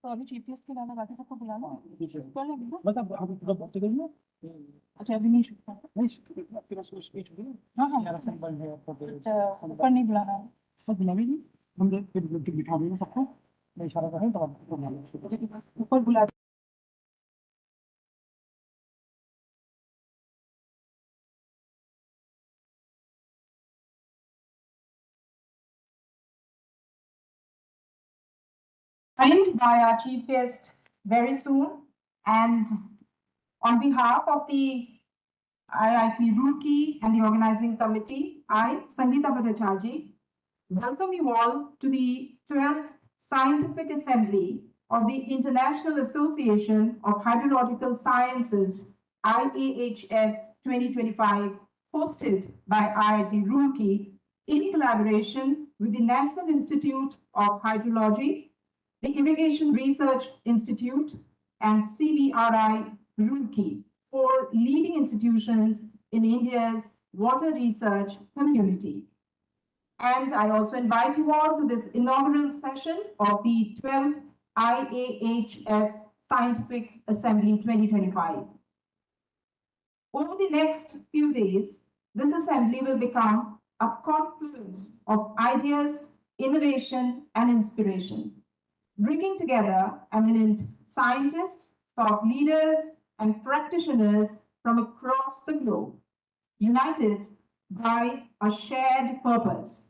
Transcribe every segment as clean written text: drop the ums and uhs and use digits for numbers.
तो अभी chief guest के लाना बाकी सबको बुलाना कर लेंगे ना बस अब हम पूरा बात करेंगे अच्छा अभी नहीं फिर उसको स्पीच होगी हाँ हाँ मेरा सिंबल है ऊपर नहीं बुलाना है बस बुला लीजिए हम फिर बिठा देंगे सबको मैं इशारा करें तो आप ऊपर बुला joined by our chief guest very soon. And on behalf of the IIT Roorkee and the organizing committee, I, Sangeeta Bhattacharjee, welcome you all to the 12th Scientific Assembly of the International Association of Hydrological Sciences, IAHS 2025, hosted by IIT Roorkee in collaboration with the National Institute of Hydrology, the Irrigation Research Institute, and CBRI Roorkee, four leading institutions in India's water research community. And I also invite you all to this inaugural session of the 12th IAHS Scientific Assembly 2025. Over the next few days, this assembly will become a confluence of ideas, innovation, and inspiration, bringing together eminent scientists, thought leaders, and practitioners from across the globe, united by a shared purpose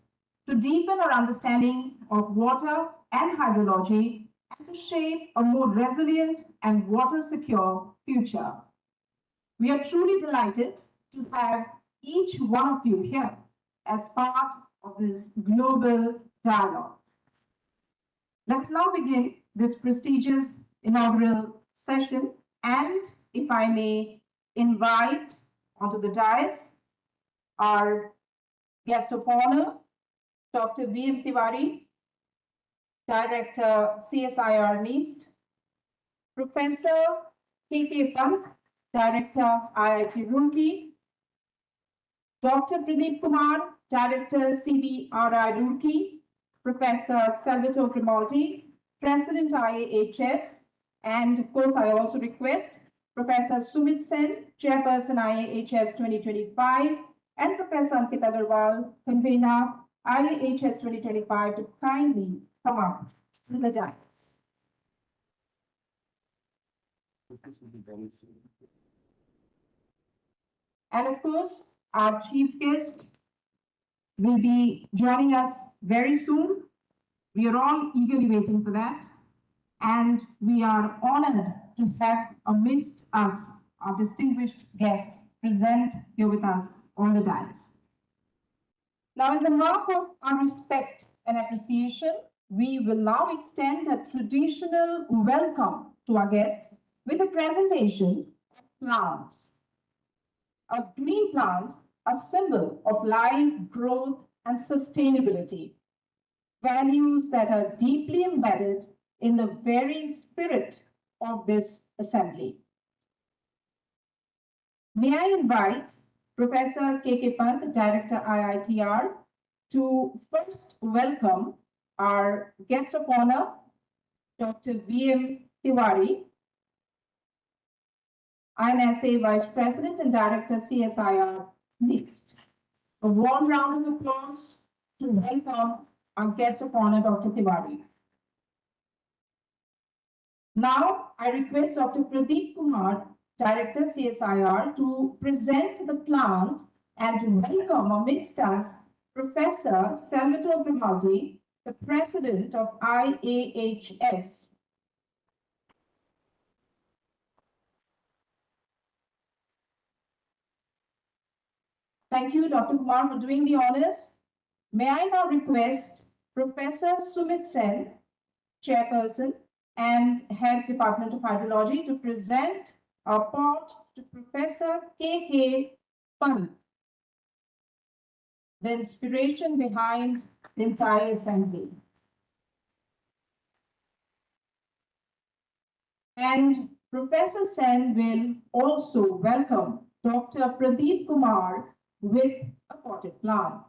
to deepen our understanding of water and hydrology and to shape a more resilient and water-secure future. We are truly delighted to have each one of you here as part of this global dialogue. Let's now begin this prestigious inaugural session, and if I may invite onto the dais our guest of honor, Dr. V.M. Tiwari, Director, CSIR NEAST, Professor K.K. Pant, Director, IIT Roorkee, Dr. Pradeep Kumar, Director, CBRI Roorkee, Professor Salvatore Grimaldi, President IAHS, and of course, I also request Professor Sumit Sen, Chairperson IAHS 2025, and Professor Ankit Agarwal, Convener IAHS 2025, to kindly come up to the dais. And of course, our chief guest will be joining us very soon. We are all eagerly waiting for that. And we are honored to have amidst us our distinguished guests present here with us on the dais. Now, as a mark of our respect and appreciation, we will now extend a traditional welcome to our guests with a presentation of plants. A green plant, a symbol of life, growth, and sustainability, values that are deeply embedded in the very spirit of this assembly. May I invite Professor K.K. Pant, Director IITR, to first welcome our guest of honor, Dr. V.M. Tiwari, INSA Vice President and Director, CSIR NEAST. A warm round of applause to welcome our guest of honor, Dr. Tiwari. Now, I request Dr. Pradeep Kumar, Director, CSIR, to present the plant and to welcome amidst us Professor Salvatore Grimaldi, the President of IAHS. Thank you, Dr. Kumar, for doing the honors. May I now request Professor Sumit Sen, Chairperson and Head Department of Hydrology, to present our part to Professor K.K. Pant, the inspiration behind the entire assembly. And Professor Sen will also welcome Dr. Pradeep Kumar with a potted plant.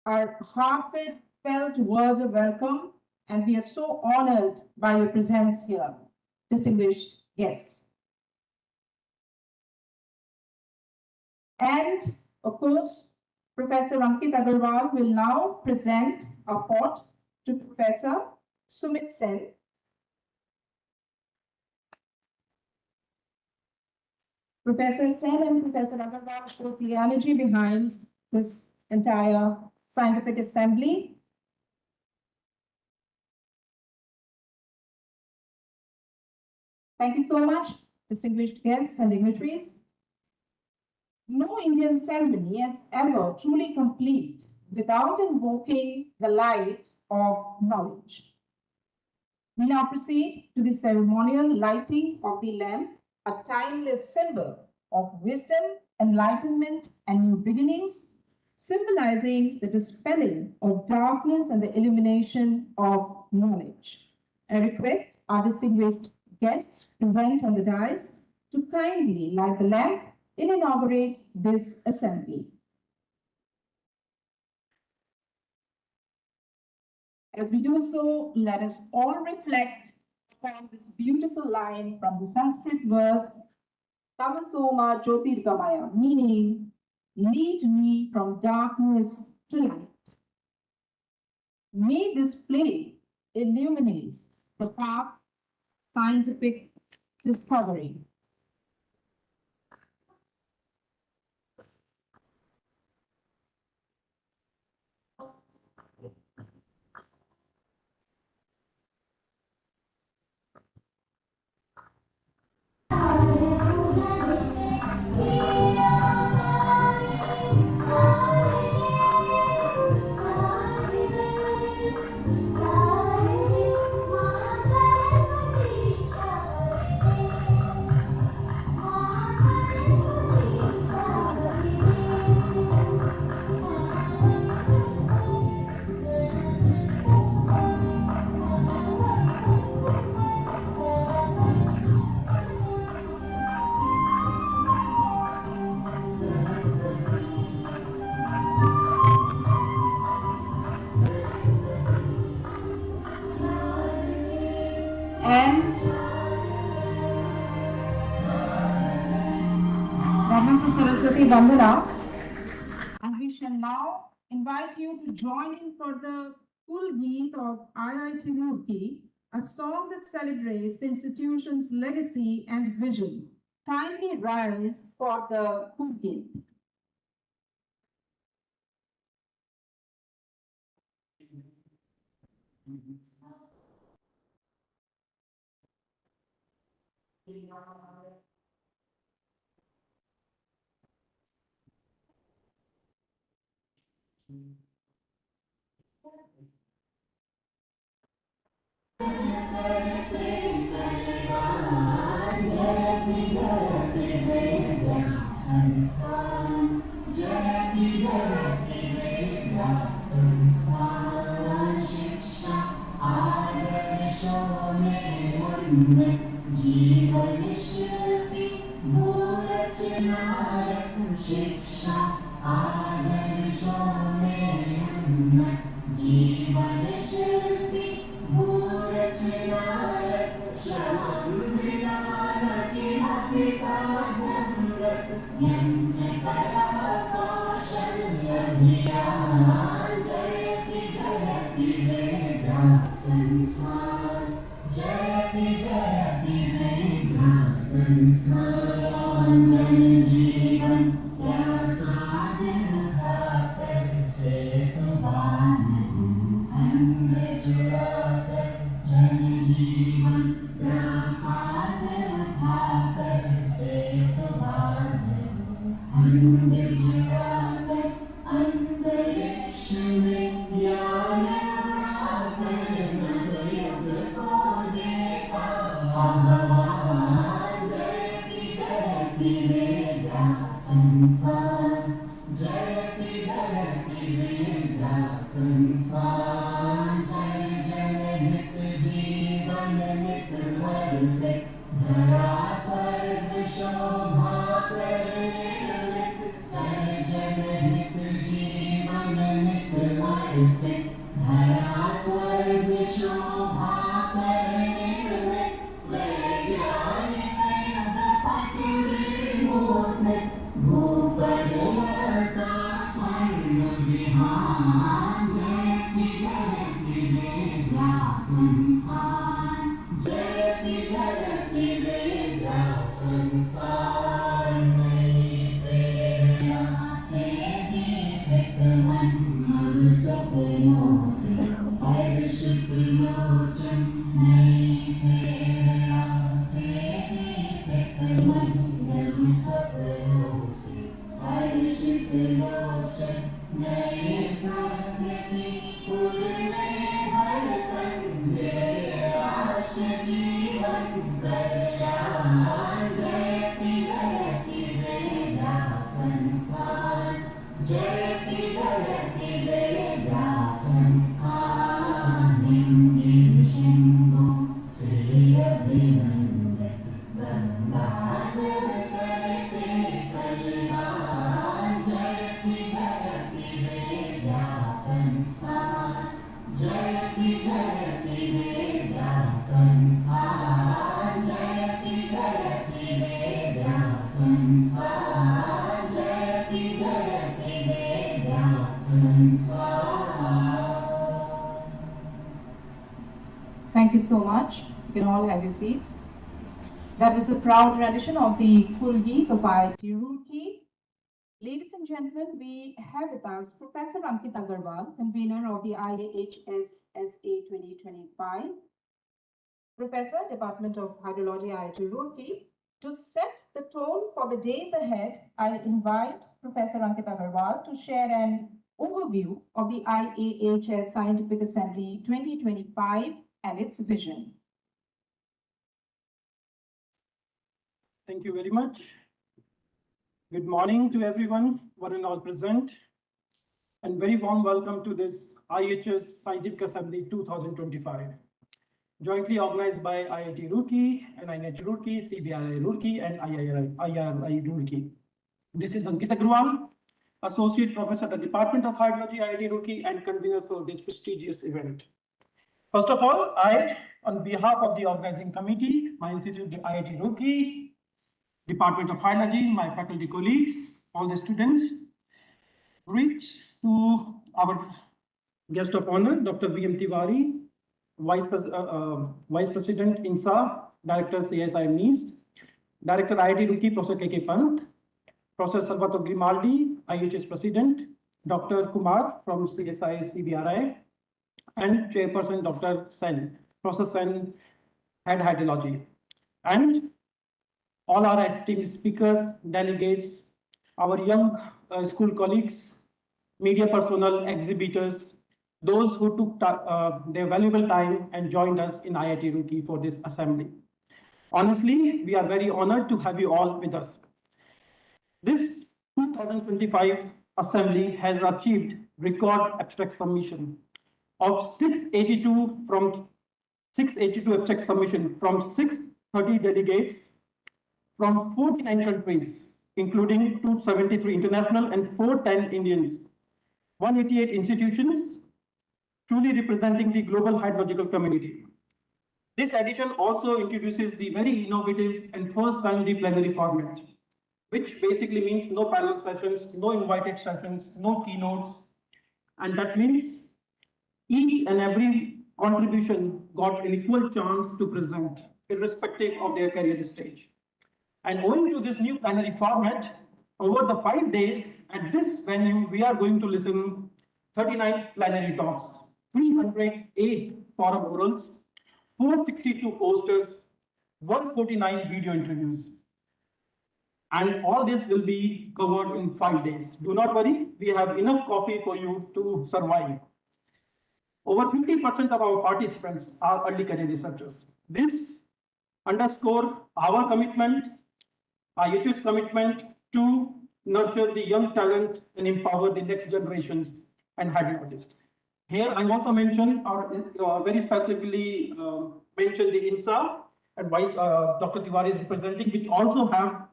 Our heartfelt words of welcome, and we are so honored by your presence here, distinguished guests. And of course, Professor Ankit Agarwal will now present a pot to Professor Sumit Sen. Professor Sen and Professor Agarwal shows the energy behind this entire scientific assembly. Thank you so much, distinguished guests and dignitaries. No Indian ceremony is ever truly complete without invoking the light of knowledge. We now proceed to the ceremonial lighting of the lamp, a timeless symbol of wisdom, enlightenment, and new beginnings, symbolizing the dispelling of darkness and the illumination of knowledge. I request our distinguished guests present on the dais to kindly light the lamp and inaugurate this assembly. As we do so, let us all reflect upon this beautiful line from the Sanskrit verse Tamasoma Jyotirgamaya, meaning lead me from darkness to light. May this play illuminate the path scientific discovery. And Namaste Saraswati Vandana. And we shall now invite you to join in for the full Geet of IIT Roorkee, a song that celebrates the institution's legacy and vision. Kindly rise for the full Geet. Thank you so much. You can all have your seats. That was the proud rendition of the Kulgi of IIT Roorkee. Ladies and gentlemen, we have with us Professor Ankit Agarwal, convener of the IAHS SA 2025, Professor, Department of Hydrology, IIT Roorkee. To set the tone for the days ahead, I invite Professor Ankit Agarwal to share an overview of the IAHS Scientific Assembly 2025 and its vision. Thank you very much. Good morning to everyone, one and all present, and very warm welcome to this IAHS Scientific Assembly 2025, jointly organized by IIT Roorkee and IIH Roorkee, CBRI Roorkee, and IRI Roorkee. This is Ankit Agarwal, Associate Professor at the Department of Hydrology, IIT Roorkee, and convener for this prestigious event. First of all, I, on behalf of the organizing committee, my institute, the IIT Roorkee, Department of Hydrology, my faculty colleagues, all the students, reach to our guest of honor, Dr. V.M. Tiwari, Vice President INSA, Director CSI NEAST, Director IIT Roorkee, Professor K.K. Pant, Professor Salvatore Grimaldi, IHS President, Dr. Kumar from CSI CBRI, and Chairperson Dr. Sen, Professor Sen, Head Hydrology, and all our esteemed speakers, delegates, our young school colleagues, media personnel, exhibitors, those who took their valuable time and joined us in IIT Roorkee for this assembly. Honestly, we are very honored to have you all with us. This 2025 assembly has achieved record abstract submission of 682 abstract submission from 630 delegates from 49 countries, including 273 international and 410 Indians, 188 institutions, truly representing the global hydrological community. This edition also introduces the very innovative and first time the plenary format, which basically means no panel sessions, no invited sessions, no keynotes, and that means each and every contribution got an equal chance to present, irrespective of their career stage. And owing to this new plenary format, over the 5 days at this venue, we are going to listen 39 plenary talks, 308 forum orals, 462 posters, 149 video interviews. And all this will be covered in 5 days. Do not worry, we have enough coffee for you to survive. Over 50% of our participants are early career researchers. This underscores our commitment, IHS commitment to nurture the young talent and empower the next generations and hydrologists. Here I also mentioned, or very specifically mentioned the INSA and Dr. Tiwari is representing, which also have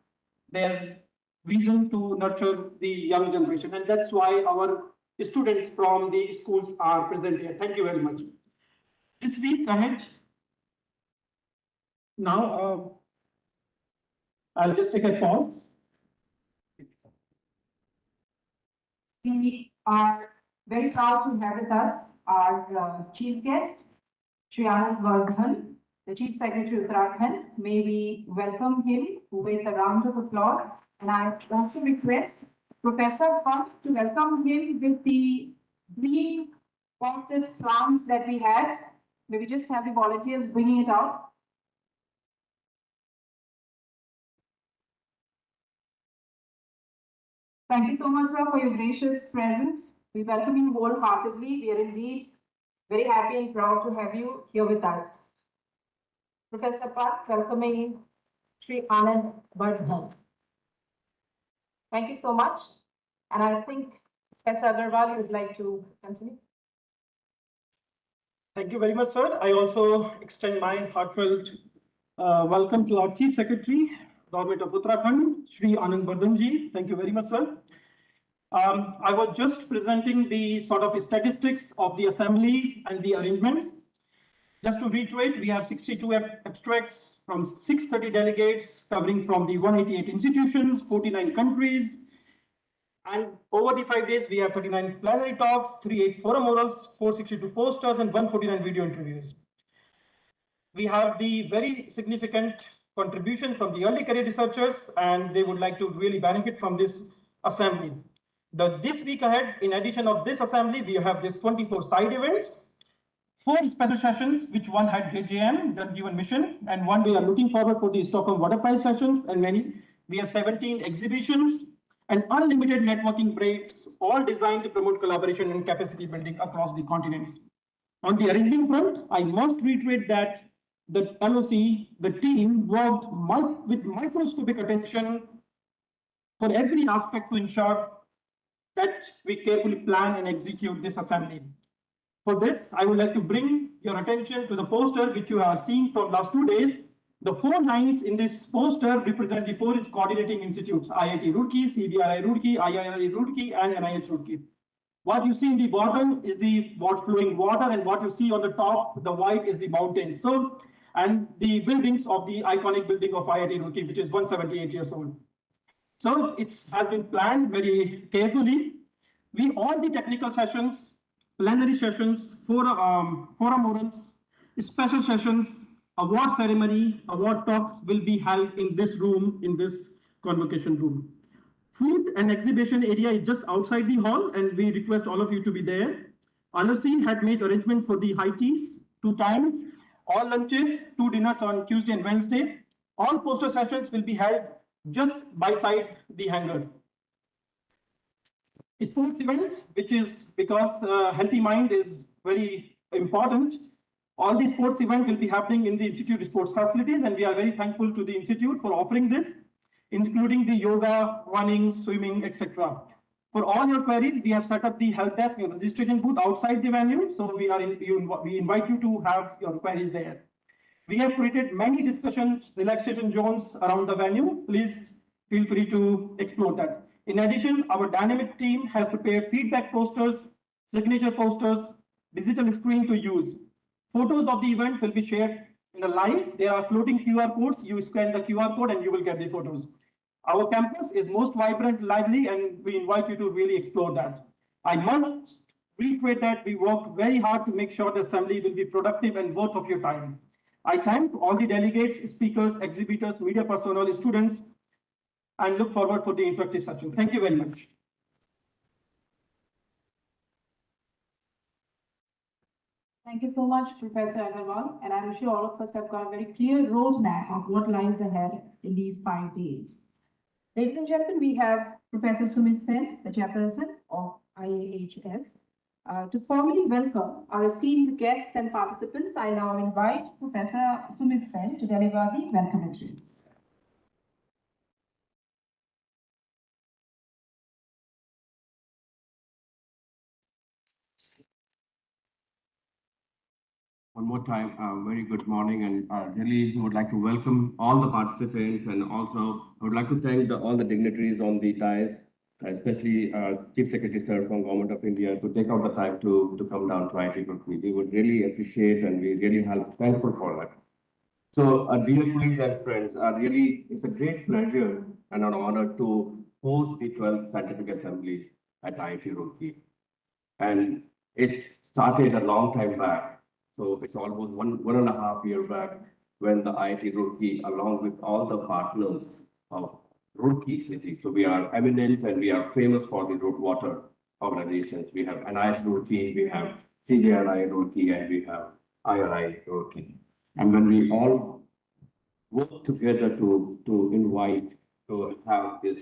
their vision to nurture the young generation. And that's why our students from the schools are present here. Thank you very much. This week ahead, Now, I'll just take a pause. We are very proud to have with us our chief guest, Shri Anand Vardhan, the Chief Secretary of Uttarakhand. May we welcome him with a round of applause. And I also request Professor Pant to welcome him with the green potted plants that we had. May we just have the volunteers bringing it out. Thank you so much, sir, for your gracious presence. We welcome you wholeheartedly. We are indeed very happy and proud to have you here with us. Professor Pat, welcoming Sri Anand Vardhan. Thank you so much. And I think Professor Agarwal would like to continue. Thank you very much, sir. I also extend my heartfelt welcome to our Chief Secretary, Government of Uttarakhand, Shri Anand Vardhan ji. Thank you very much, sir. I was just presenting the sort of statistics of the assembly and the arrangements. Just to reiterate, we have 62 abstracts from 630 delegates covering from the 188 institutions, 49 countries. And over the 5 days, we have 39 plenary talks, 38 forum orals, 462 posters, and 149 video interviews. We have the very significant contribution from the early career researchers, and they would like to really benefit from this assembly. This week ahead, in addition of this assembly, we have the 24 side events, 4 special sessions, which one had JJM, Jal Jeevan Mission, and one we are looking forward for the Stockholm Water Prize sessions, and many. We have 17 exhibitions and unlimited networking breaks, all designed to promote collaboration and capacity building across the continents. On the arrangement front, I must reiterate that the LOC, the team worked with microscopic attention for every aspect to ensure that we carefully plan and execute this assembly. For this, I would like to bring your attention to the poster which you are seeing from last 2 days. The 4 lines in this poster represent the 4 coordinating institutes: IIT Roorkee, CBRI Roorkee, IIRI Roorkee, and NIH Roorkee. What you see in the bottom is the flowing water, and what you see on the top, the white, is the mountains. So, and the buildings of the iconic building of IIT Roorkee, which is 178 years old. So it has been planned very carefully. All the technical sessions, plenary sessions, forum orals, special sessions, award ceremony, award talks will be held in this room, in this convocation room. Food and exhibition area is just outside the hall, and we request all of you to be there. LOC had made arrangement for the high teas 2 times, all lunches, 2 dinners on Tuesday and Wednesday. All poster sessions will be held just beside the hangar. Sports events, which is because healthy mind is very important. All the sports events will be happening in the Institute sports facilities, and we are very thankful to the Institute for offering this, including the yoga, running, swimming, etc. For all your queries, we have set up the help desk and registration booth outside the venue, so we invite you to have your queries there. We have created many discussions, relaxation zones around the venue. Please feel free to explore that. In addition, our dynamic team has prepared feedback posters, signature posters, digital screen to use. Photos of the event will be shared in a live. There are floating QR codes. You scan the QR code and you will get the photos. Our campus is most vibrant, lively, and we invite you to really explore that. I must reiterate that we worked very hard to make sure the assembly will be productive and worth of your time. I thank all the delegates, speakers, exhibitors, media personnel, students, and look forward for the interactive session. Thank you very much. Thank you so much, Professor Agarwal, and I'm sure all of us have got a very clear roadmap of what lies ahead in these 5 days. Ladies and gentlemen, we have Professor Sumit Sen, the chairperson of IAHS. To formally welcome our esteemed guests and participants, I now invite Professor Sumit Sen to deliver the welcome address. One more time, very good morning, and really would like to welcome all the participants, and also I would like to thank all the dignitaries on the dais, especially Chief Secretary Sir from Government of India, to take out the time to come down to IIT Roorkee. We would really appreciate, and we really are thankful for that. So, dear colleagues and friends, really, it's a great pleasure and an honor to host the 12th Scientific Assembly at IIT Roorkee. And it started a long time back. So it's almost one and a half year back when the IIT Roorkee, along with all the partners of Roorkee city. So we are eminent and we are famous for the road water organizations. We have NIH Roorkee, we have CBRI Roorkee, and we have IRI Roorkee. And when we all work together to invite, to have this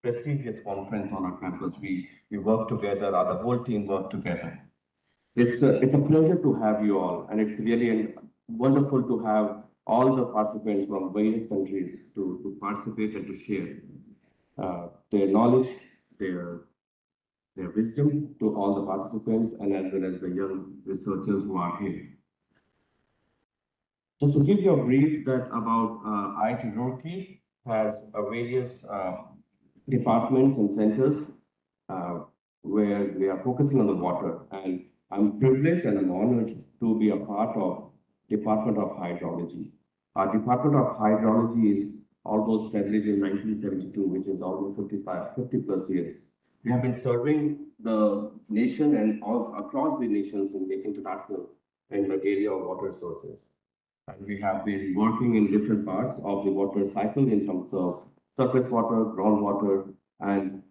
prestigious conference on our campus, we work together, the whole team work together. It's a pleasure to have you all, and it's really wonderful to have all the participants from various countries to participate and to share their knowledge, their their wisdom to all the participants and as well as the young researchers who are here. Just to give you a brief that about IIT Roorkee has various departments and centers where we are focusing on the water. And I'm privileged and I'm honored to be a part of Department of Hydrology. Our Department of Hydrology is almost established in 1972, which is almost 50 plus years. We have been serving the nation and all across the nations in the international in the area of water sources. And we have been working in different parts of the water cycle in terms of surface water, groundwater, and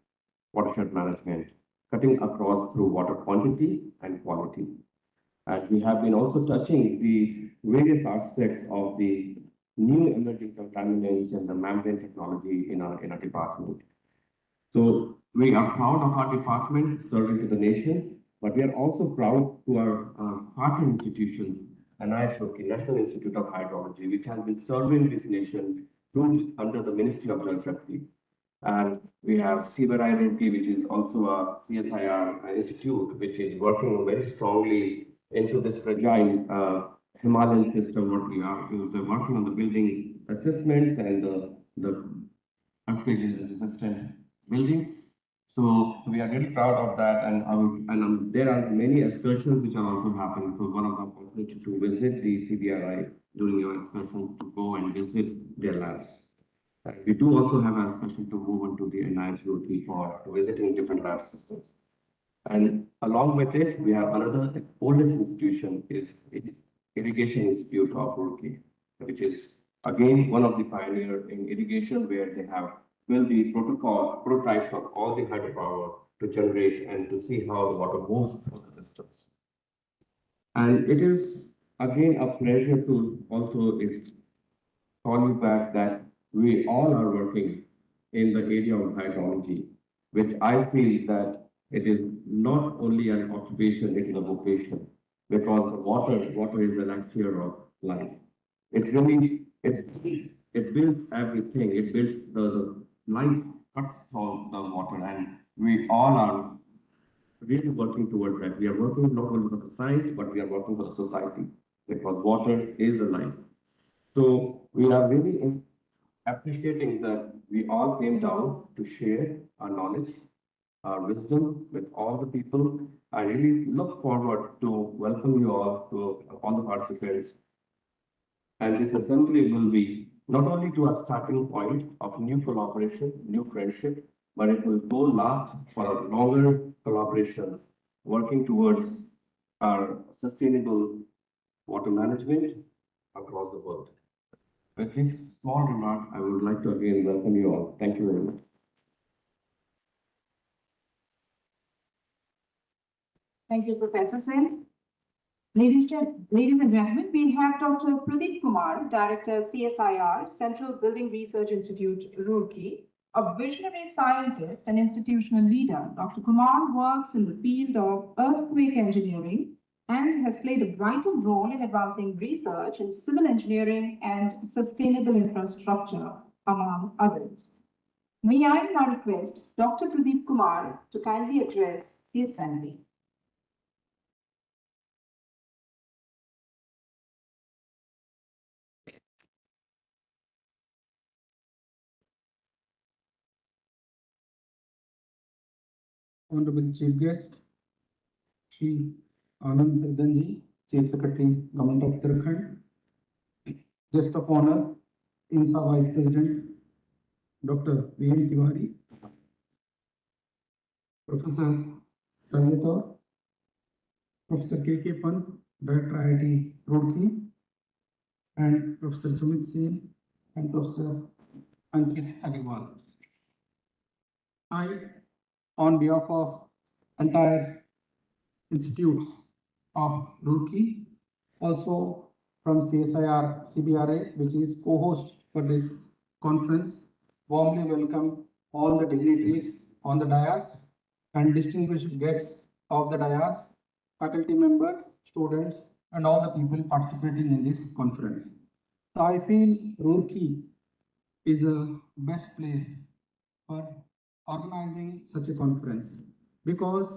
watershed management, cutting across through water quantity and quality. And we have been also touching the various aspects of the new emerging contaminants and the membrane technology in our department. So we are proud of our department serving to the nation, but we are also proud to our partner institution, NIH National Institute of Hydrology, which has been serving this nation under the Ministry of Jal Shakti. And we have CBRI Roorkee, which is also a CSIR institute, which is working very strongly into this fragile Himalayan system. What we are, they're working on the building assessments and the earthquake resistant buildings. So we are really proud of that, and there are many excursions which are also happening. So one of the opportunity to visit the CBRI during your excursions to go and visit their labs. We do also have an excursion to move on to the NIH Roorkee for visiting different lab systems. And along with it, we have another oldest institution is Irrigation Institute of Roorkee, which is again one of the pioneer in irrigation, where they have built the prototypes of all the hydropower to generate and to see how the water moves through the systems. And it is again a pleasure to also call you back that we all are working in the area of hydrology, which I feel that it is not only an occupation, it is a vocation, because water is the elixir of life. It really, it builds everything. It builds the life cuts from the water, and we all are really working towards that. We are working not only for the science, but we are working for the society, because water is a life. So we are really appreciating that we all came down to share our knowledge, our wisdom with all the people. I really look forward to welcome you all, to all the participants. And this assembly will be not only to a starting point of new collaboration, new friendship, but it will go last for a longer collaboration, working towards our sustainable water management across the world. With this small remark, I would like to again welcome you all. Thank you very much. Thank you, Professor Sen. Ladies and gentlemen, we have Dr. Pradeep Kumar, Director, CSIR, Central Building Research Institute, Roorkee, a visionary scientist and institutional leader. Dr. Kumar works in the field of earthquake engineering and has played a vital role in advancing research in civil engineering and sustainable infrastructure, among others. May I now request Dr. Pradeep Kumar to kindly address the assembly. Honorable Chief Guest, Shri Anand Pradhanji, Chief Secretary, Government of Uttarakhand, Guest of honor, INSA Vice President, Dr. V.M. Tiwari, Professor Salvatore, Professor K.K. Pant, Director IIT Roorkee, and Professor Sumit Sen and Professor Ankit Agarwal. I, on behalf of entire institutes of Roorkee, also from CSIR CBRA, which is co-host for this conference, warmly welcome all the dignitaries on the dais and distinguished guests of the dais, faculty members, students, and all the people participating in this conference. So I feel Roorkee is the best place for organizing such a conference because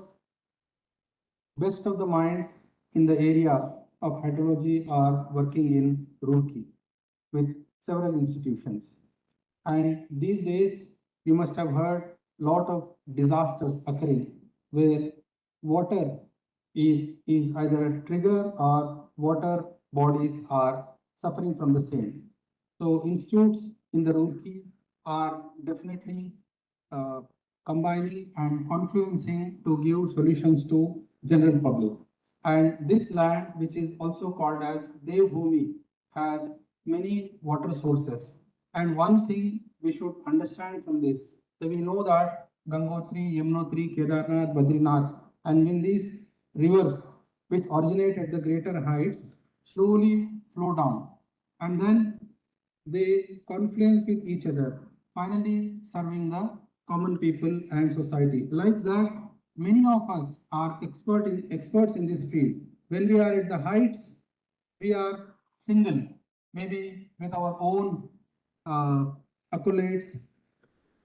best of the minds in the area of hydrology are working in Roorkee with several institutions. And these days, you must have heard lot of disasters occurring where water is either a trigger or water bodies are suffering from the same. So institutes in the Roorkee are definitely combining and confluencing to give solutions to general public. And this land, which is also called as Devbhumi, has many water sources. And one thing we should understand from this, that we know that Gangotri, Yamunotri, Kedarnath, Badrinath, and when these rivers which originate at the greater heights slowly flow down, and then they confluence with each other, finally serving the common people and society. Like that, many of us are experts in this field. When we are at the heights, we are single, maybe with our own accolades,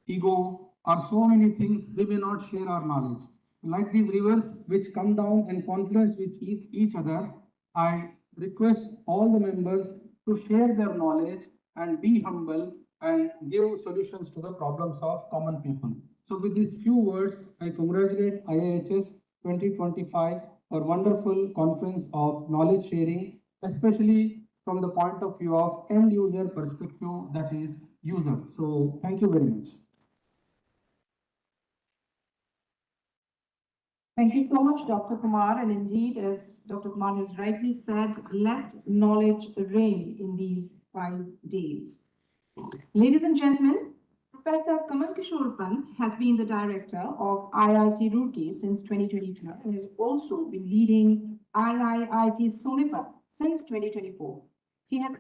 ego, or so many things, we may not share our knowledge. Like these rivers which come down and confluence with each other, I request all the members to share their knowledge and be humble and give solutions to the problems of common people. So with these few words, I congratulate IAHS 2025 for wonderful conference of knowledge sharing, especially from the point of view of end user perspective, that is user. So thank you very much. Thank you so much, Dr. Kumar. And indeed, as Dr. Kumar has rightly said, let knowledge reign in these 5 days. Ladies and gentlemen, Professor Kamal Kishore Pant has been the director of IIT Roorkee since 2022 and has also been leading IIT Sonipat since 2024. He has.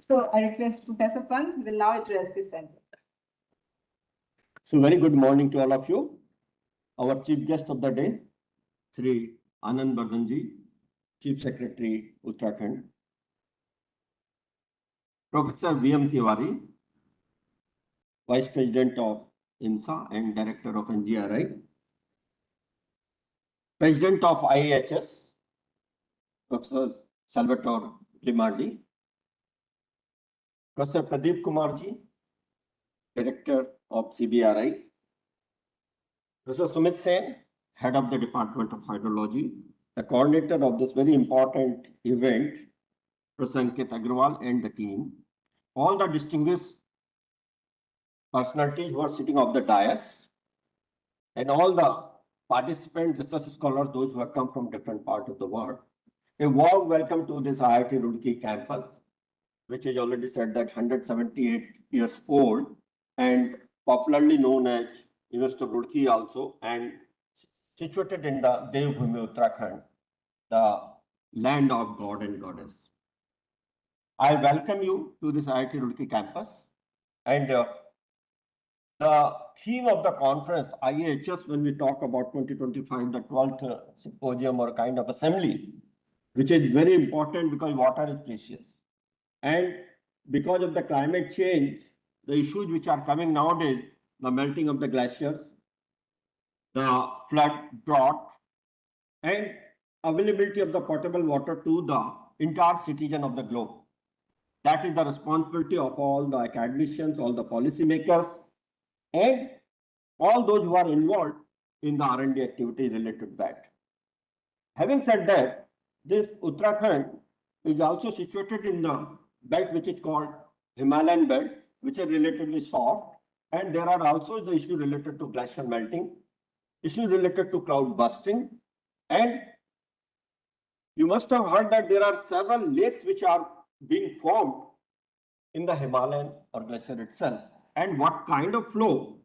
So I request Professor Pant will now address the center. So very good morning to all of you. Our chief guest of the day, Sri Anand Bardhanji, Chief Secretary, Uttarakhand. Professor V.M. Tiwari, Vice President of INSA and Director of NGRI. President of IAHS, Professor Salvatore Grimaldi. Professor Pradeep Kumarji, Director of CBRI. Professor Sumit Sen, Head of the Department of Hydrology, the coordinator of this very important event, Professor Ankit Agarwal and the team, all the distinguished personalities who are sitting on the dais, and all the participants, research scholars, those who have come from different parts of the world. A warm welcome to this IIT Roorkee campus, which is already said that 178 years old and popularly known as University of Roorkee also, and situated in the Devbhumi, Uttarakhand, the land of God and Goddess. I welcome you to this IIT Roorkee campus, and the theme of the conference, IAHS, when we talk about 2025, the 12th symposium or kind of assembly, which is very important because water is precious. And because of the climate change, the issues which are coming nowadays, the melting of the glaciers, the flood, drought, and availability of the potable water to the entire citizen of the globe. That is the responsibility of all the academicians, all the policymakers, and all those who are involved in the R&D activity related to that. Having said that, this Uttarakhand, is also situated in the belt which is called Himalayan belt, which is relatively soft. And there are also the issue related to glacier melting, issue related to cloud bursting. And you must have heard that there are several lakes which are being formed in the Himalayan or glacier itself. And what kind of flow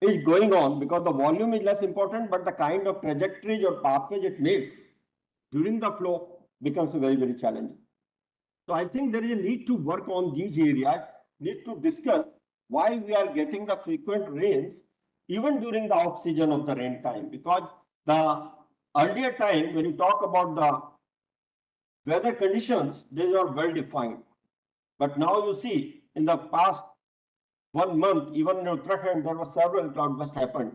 is going on, because the volume is less important, but the kind of trajectories or pathways it makes during the flow becomes very, very challenging. So I think there is a need to work on these areas, need to discuss why we are getting the frequent rains even during the off season of the rain time, because the earlier time when you talk about the weather conditions, they are well defined. But now you see in the past 1 month, even in Uttarakhand, there were several cloudbursts happened.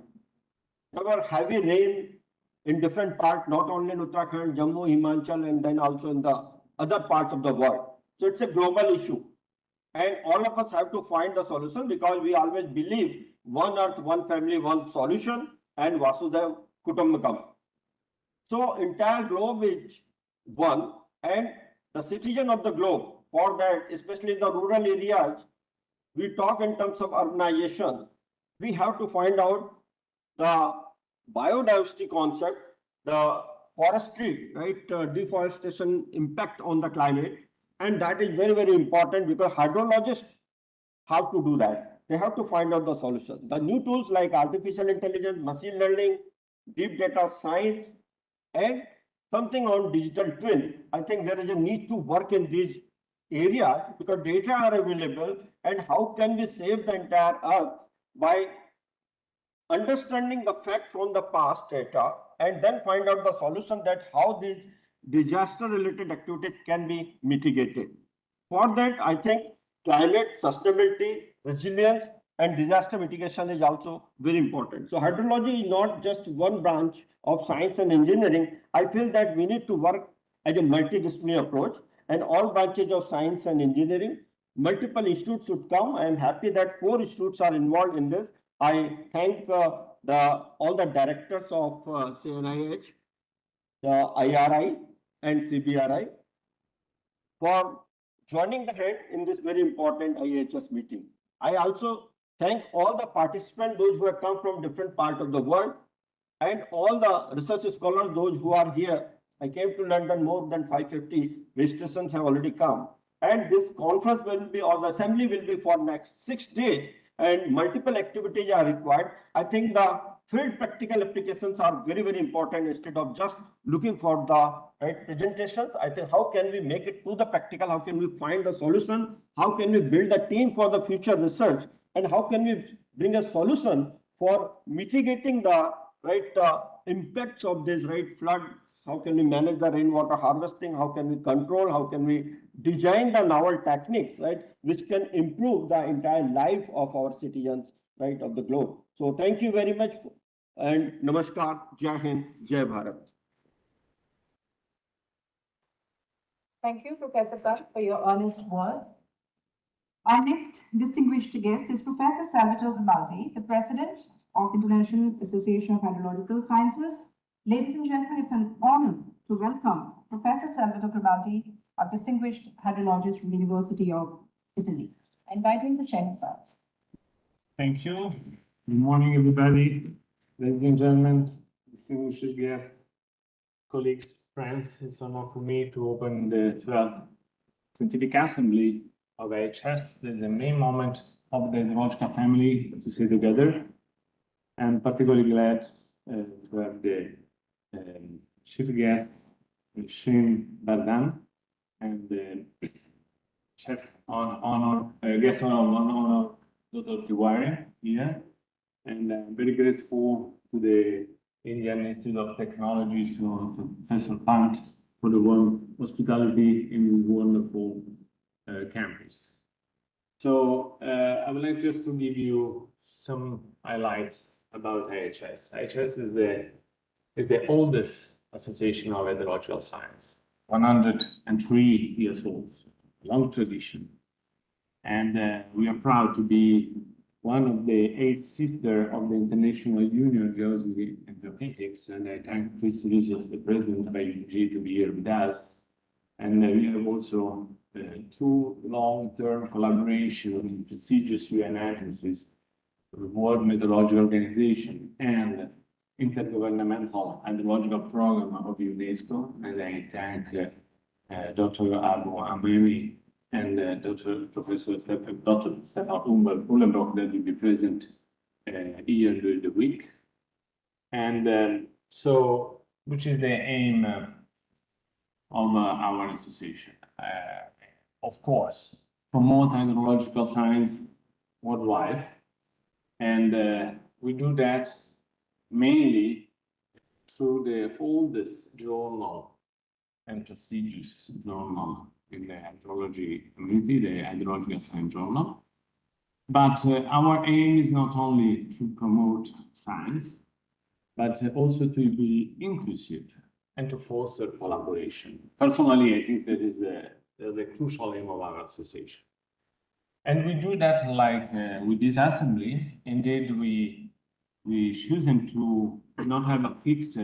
There were heavy rain in different parts, not only in Uttarakhand, Jammu, Himachal, and then also in the other parts of the world. So it's a global issue. And all of us have to find the solution, because we always believe one earth, one family, one solution, and Vasudhaiva Kutumbakam. So entire globe is one, and the citizen of the globe, for that, especially in the rural areas, we talk in terms of urbanization. We have to find out the biodiversity concept, the forestry, right, deforestation impact on the climate. And that is very, very important, because hydrologists have to do that. They have to find out the solution. The new tools like artificial intelligence, machine learning, deep data science, and something on digital twin. I think there is a need to work in these areas, because data are available, and how can we save the entire earth by understanding the facts from the past data, and then find out the solution, that how these disaster related activities can be mitigated. For that, I think climate sustainability, resilience, and disaster mitigation is also very important. So hydrology is not just one branch of science and engineering. I feel that we need to work as a multidisciplinary approach, and all branches of science and engineering, multiple institutes should come. I am happy that 4 institutes are involved in this. I thank all the directors of CNIH, the IRI and CBRI for joining the hand in this very important IAHS meeting. I also thank all the participants, those who have come from different parts of the world, and all the research scholars, those who are here. I came to London, more than 550 registrations have already come. And this conference will be, or the assembly will be for next 6 days, and multiple activities are required. I think the field practical applications are very, very important. Instead of just looking for the right presentations, I think how can we make it to the practical? How can we find the solution? How can we build a team for the future research? And how can we bring a solution for mitigating the impacts of this flood? How can we manage the rainwater harvesting? How can we control? How can we design the novel techniques, which can improve the entire life of our citizens, of the globe? So thank you very much, and namaskar, Jai Hind, Jai Bharat. Thank you, Professor Kant, for your earnest words. Our next distinguished guest is Professor Salvatore Grimaldi, the President of International Association of Hydrological Sciences. Ladies and gentlemen, it's an honor to welcome Professor Salvatore Grimaldi, a distinguished hydrologist from the University of Italy. I invite him to share his thoughts. Thank you. Good morning, everybody. Ladies and gentlemen, distinguished guests, colleagues, friends, it's an honor for me to open the 12th Scientific Assembly of IAHS, the main moment of the hydrological family to see together. I'm particularly glad to have the chief guest, Shin Bardan, and the chef guest on honor, Dr. Tiwari here. And I'm very grateful to the Indian Institute of Technology, to Professor Pant, for the warm hospitality in this wonderful campus. So I would like just to give you some highlights about IAHS. IAHS is the oldest association of hydrological science, 103 years old, long tradition. And we are proud to be one of the 8 sisters of the International Union of Geology and Geophysics. And I thank Chris Rizos, the president of IUG, to be here with us. And we have also two long-term collaboration with prestigious UN agencies, the World Meteorological Organization and Intergovernmental Hydrological Program of UNESCO. And I thank Dr. Abu Amemi and Professor Stefan Uhlenbrock that will be present here during the week. And so, which is the aim of our association? Of course, promote hydrological science worldwide. And we do that mainly through the oldest journal and prestigious journal in the hydrology community, the Hydrological Science Journal. But our aim is not only to promote science, but also to be inclusive and to foster collaboration. Personally, I think that is the crucial aim of our association. And we do that like with this assembly. Indeed, we choosing to not have a fixed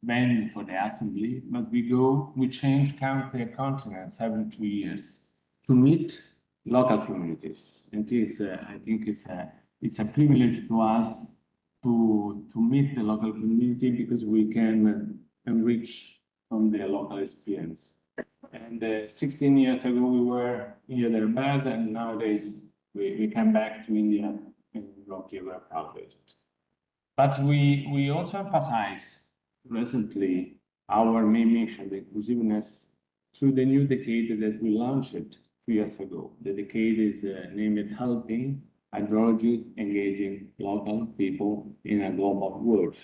venue for the assembly, but we change country continents every 2 years to meet local communities. And I think it's a privilege to us to meet the local community because we can enrich from their local experience. And 16 years ago, we were in Hyderabad, and nowadays we come back to India and Rocky, we're proud of it. But we also emphasize recently our main mission, the inclusiveness, through the new decade that we launched 2 years ago. The decade is named Helping Hydrology Engaging Local People in a Global World.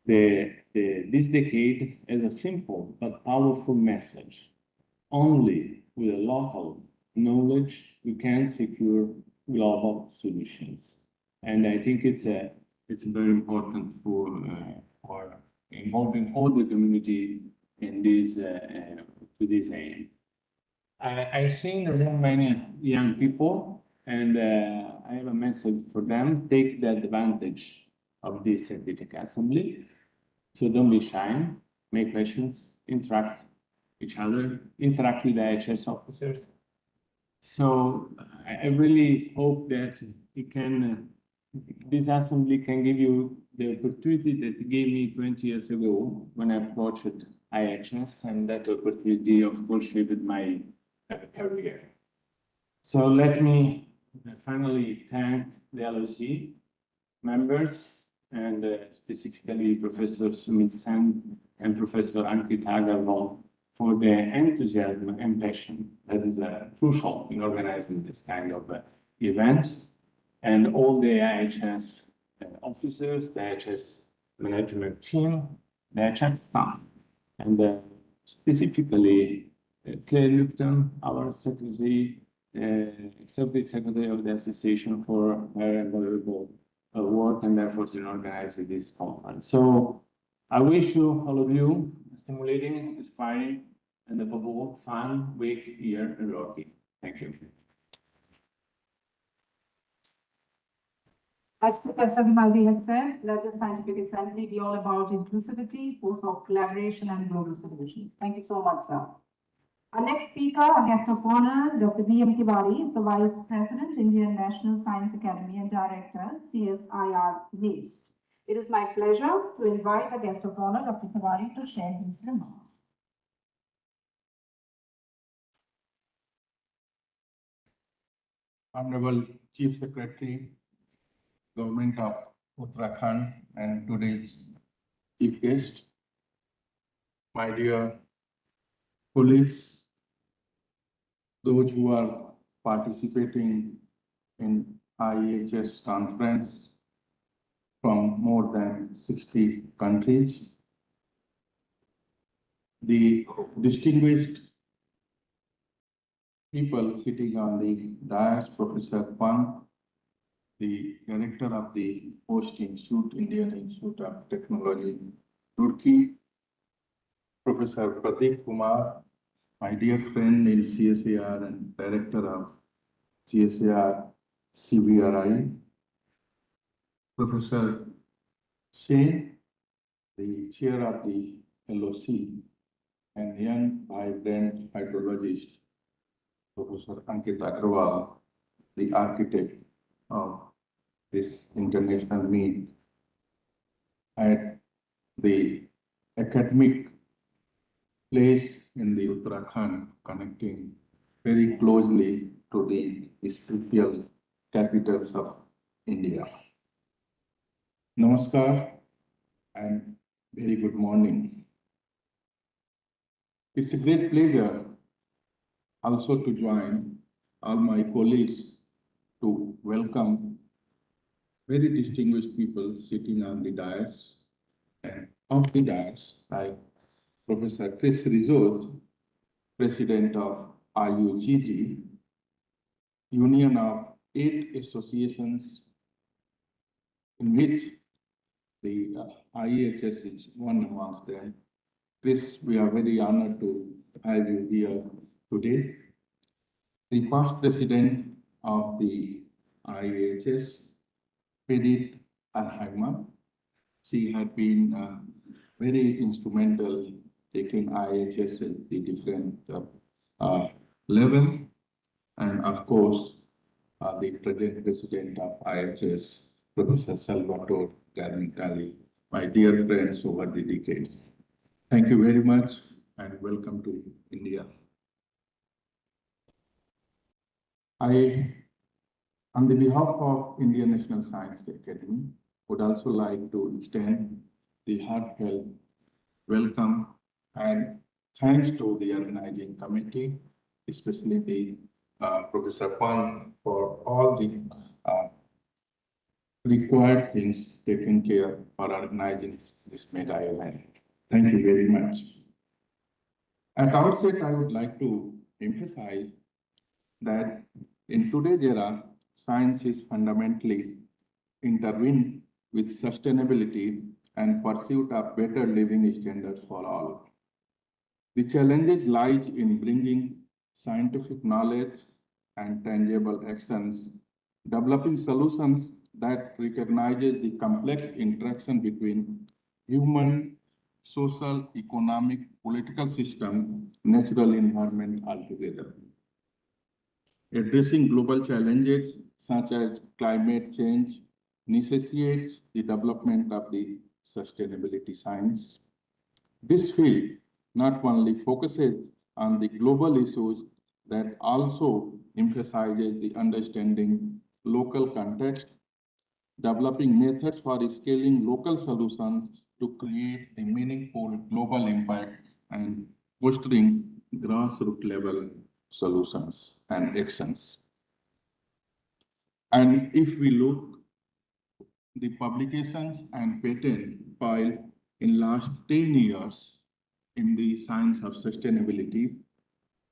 This decade has a simple but powerful message. Only with a local knowledge we can secure global solutions. And I think it's very important for involving all the community in this to this aim. I see in the room many young people, and I have a message for them. Take the advantage of this scientific assembly. So don't be shy, make questions, interact each other, interact with the IAHS officers. So I really hope that it can, this assembly can give you the opportunity that it gave me 20 years ago when I approached IAHS, and that opportunity, of course, shaped my career. So let me finally thank the LOC members, and specifically Professor Sumit Sen and Professor Ankit Agarwal for their enthusiasm and passion that is crucial in organizing this kind of event, and all the IAHS officers, the IAHS management team, the IAHS staff, and specifically Claire Lupton, our secretary, executive secretary of the association, for her invaluable work and efforts in organizing this conference. So I wish you, all of you, a stimulating, inspiring, and above all, fun week here in Rocky. Thank you. As Professor Vimaldi has said, let the scientific assembly be all about inclusivity, force of collaboration, and global solutions. Thank you so much, sir. Our next speaker, our guest of honor, Dr. V.M. Tiwari, is the Vice President, Indian National Science Academy and Director, CSIR Waste. It is my pleasure to invite our guest of honor, Dr. Tiwari, to share his remarks. Honorable Chief Secretary, Government of Uttarakhand, and today's chief guest, my dear colleagues, those who are participating in IAHS conference from more than 60 countries, the distinguished people sitting on the dais, Professor Pant, the director of the Post Institute, Indian Institute of Technology, Roorkee, Professor Pradeep Kumar, my dear friend in CSIR and director of CSIR CBRI, Professor Shane, the chair of the LOC, and young, vibrant hydrologist, Professor Ankit Agrawal, the architect of this international meet at the academic place in the Uttarakhand, connecting very closely to the spiritual capitals of India. Namaskar and very good morning. It's a great pleasure also to join all my colleagues to welcome very distinguished people sitting on the dais and off the dais, like Professor Chris Rizot, President of IUGG, Union of 8 associations in which the IAHS is one amongst them. Chris, we are very honored to have you here today. The past president of the IAHS, Pedit Arheimer, she had been very instrumental taking IAHS at the different level. And of course, the present president of IAHS, Professor Salvatore Garnicali, my dear friends over the decades. Thank you very much and welcome to India. I, on the behalf of Indian National Science Academy, would also like to extend the heartfelt welcome and thanks to the organizing committee, especially the Professor Pan, for all the required things taken care for organizing this mega event. Thank you very much. At outset, I would like to emphasize that in today's era, science is fundamentally intertwined with sustainability and pursuit of better living standards for all. The challenges lies in bringing scientific knowledge and tangible actions, developing solutions that recognizes the complex interaction between human, social, economic, political system, natural environment altogether. Addressing global challenges such as climate change necessitates the development of the sustainability science. This field not only focuses on the global issues that also emphasizes the understanding local context, developing methods for scaling local solutions to create a meaningful global impact and fostering grassroots level solutions and actions. And if we look the publications and patent filed in last 10 years in the science of sustainability,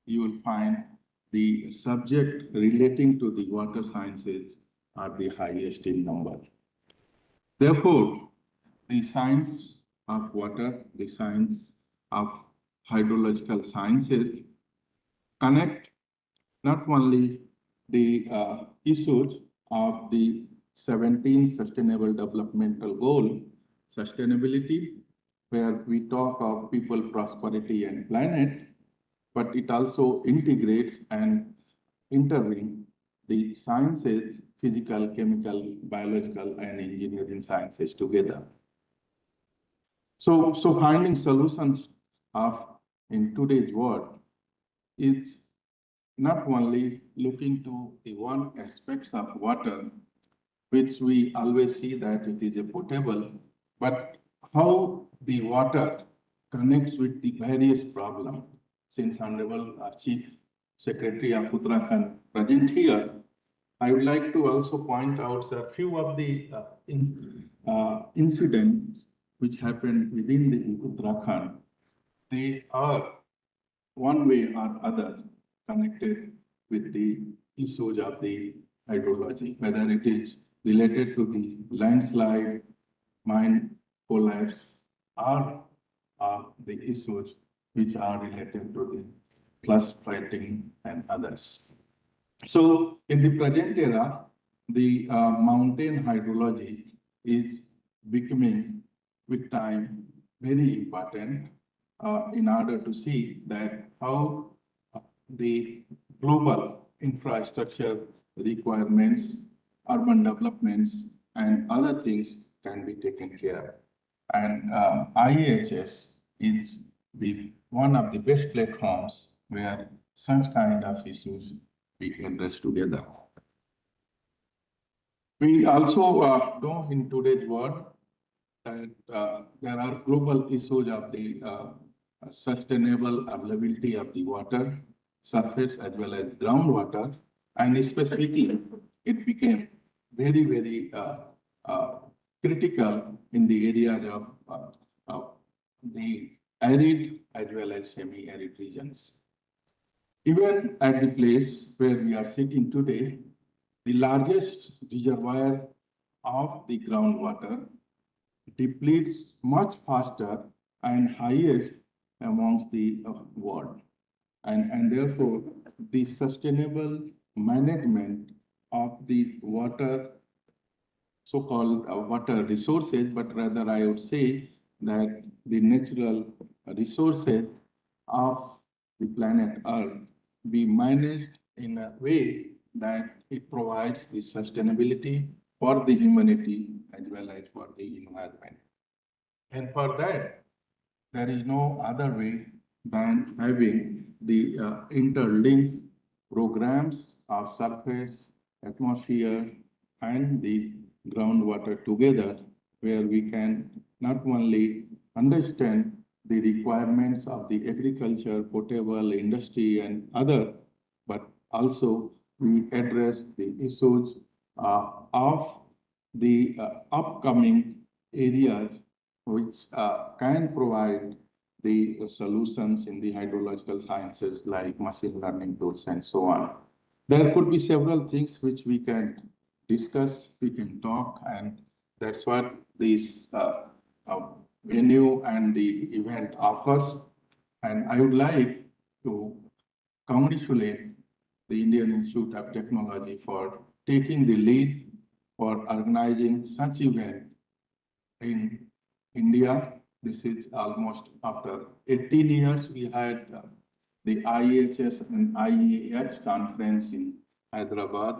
you will find the subject relating to the water sciences are the highest in number. Therefore, the science of water, the science of hydrological sciences connect not only the issues of the 17 Sustainable Developmental Goal, sustainability, where we talk of people, prosperity, and planet, but it also integrates and intervenes the sciences, physical, chemical, biological, and engineering sciences together. So finding solutions in today's world is not only looking to the one aspects of water, which we always see that it is a potable, but how the water connects with the various problems. Since Honorable Chief Secretary of Uttarakhand present here, I would like to also point out a few of the incidents which happened within the Uttarakhand. They are one way or other connected with the issues of the hydrology, whether it is related to the landslide, mine collapse, or the issues which are related to the flush flooding and others. So in the present era, the mountain hydrology is becoming with time very important. in order to see that how the global infrastructure requirements, urban developments, and other things can be taken care. And IAHS is one of the best platforms where such kind of issues we address together. We also know in today's world that there are global issues of the sustainable availability of the water, surface as well as groundwater, and specifically it became very, very critical in the area of the arid as well as semi-arid regions. Even at the place where we are sitting today, the largest reservoir of the groundwater depletes much faster and highest amongst the world. And therefore, the sustainable management of the water, so-called water resources, but rather I would say that the natural resources of the planet Earth be managed in a way that it provides the sustainability for the humanity as well as for the environment. And for that, there is no other way than having the interlinked programs of surface, atmosphere, and the groundwater together, where we can not only understand the requirements of the agriculture, potable industry, and other, but also we address the issues of the upcoming areas which can provide the solutions in the hydrological sciences like machine learning tools and so on. There could be several things which we can discuss, we can talk, and that's what this venue and the event offers. And I would like to congratulate the Indian Institute of Technology for taking the lead for organizing such event in India. This is almost after 18 years we had the IAHS and IAHS conference in Hyderabad,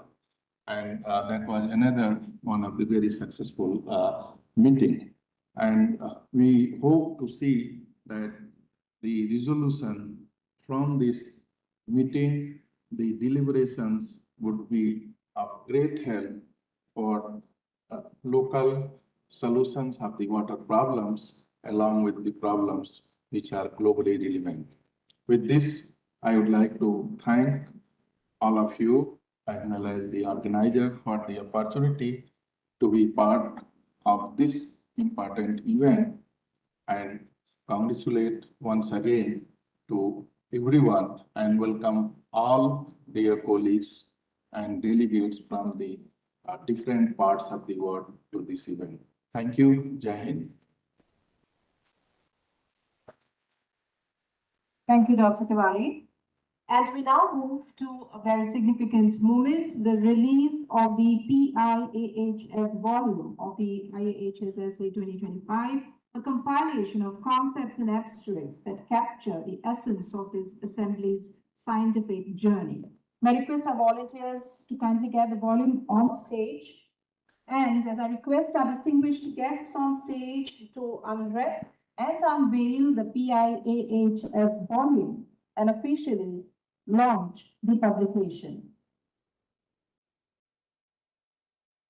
and that was another one of the very successful meeting. And we hope to see that the resolution from this meeting, the deliberations would be of great help for local solutions of the water problems along with the problems which are globally relevant. With this, I would like to thank all of you as well as the organizer for the opportunity to be part of this important event, and congratulate once again to everyone and welcome all dear colleagues and delegates from the different parts of the world to this event. Thank you. Jai Hind. Thank you, Dr. Tiwari. And we now move to a very significant moment, the release of the PIAHS volume of the IAHS Essay 2025, a compilation of concepts and abstracts that capture the essence of this assembly's scientific journey. My request our volunteers to kindly get the volume on stage. And as I request our distinguished guests on stage to unwrap and unveil the PIAHS volume and officially launch the publication.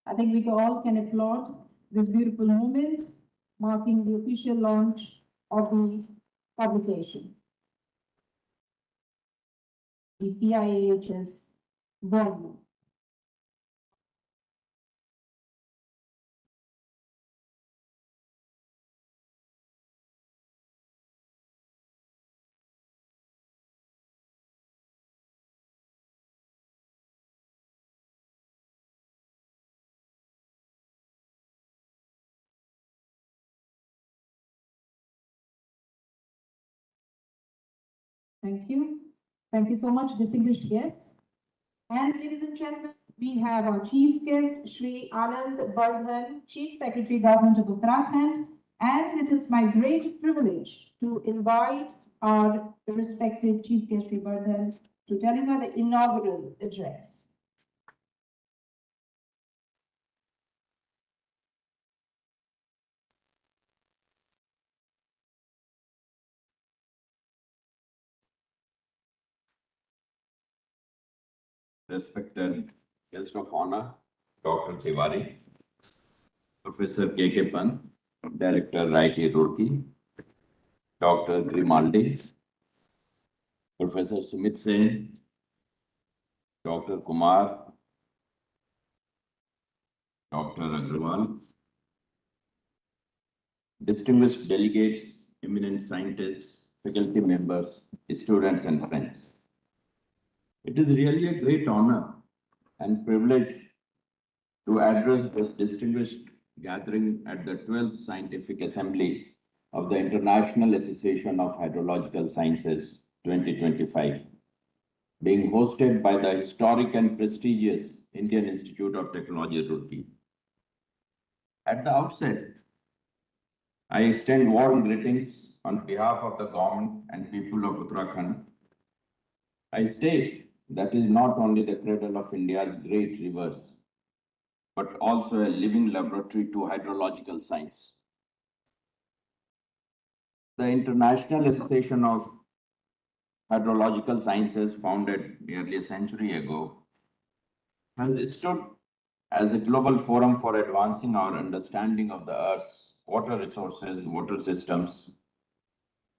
I think we all can applaud this beautiful moment marking the official launch of the publication. The PIAHS volume. Thank you. Thank you so much, distinguished guests. And ladies and gentlemen, we have our chief guest, Shri Anand Bardhan, Chief Secretary, Government of Uttarakhand, And it is my great privilege to invite our respected Chief Guest Vardhan to deliver the inaugural address. Respected guest of honor, Dr. Tiwari, Professor K.K. Pant, Director, IT Roorkee, Dr. Grimaldi, Professor Sumit Sen, Dr. Kumar, Dr. Agrawal, distinguished delegates, eminent scientists, faculty members, students and friends. It is really a great honor and privilege to address this distinguished gathering at the 12th Scientific Assembly of the International Association of Hydrological Sciences 2025, being hosted by the historic and prestigious Indian Institute of Technology, Roorkee. At the outset, I extend warm greetings on behalf of the government and people of Uttarakhand. I state that is not only the cradle of India's great rivers, but also a living laboratory to hydrological science. The International Association of Hydrological Sciences, founded nearly a century ago, has stood as a global forum for advancing our understanding of the Earth's water resources, water systems.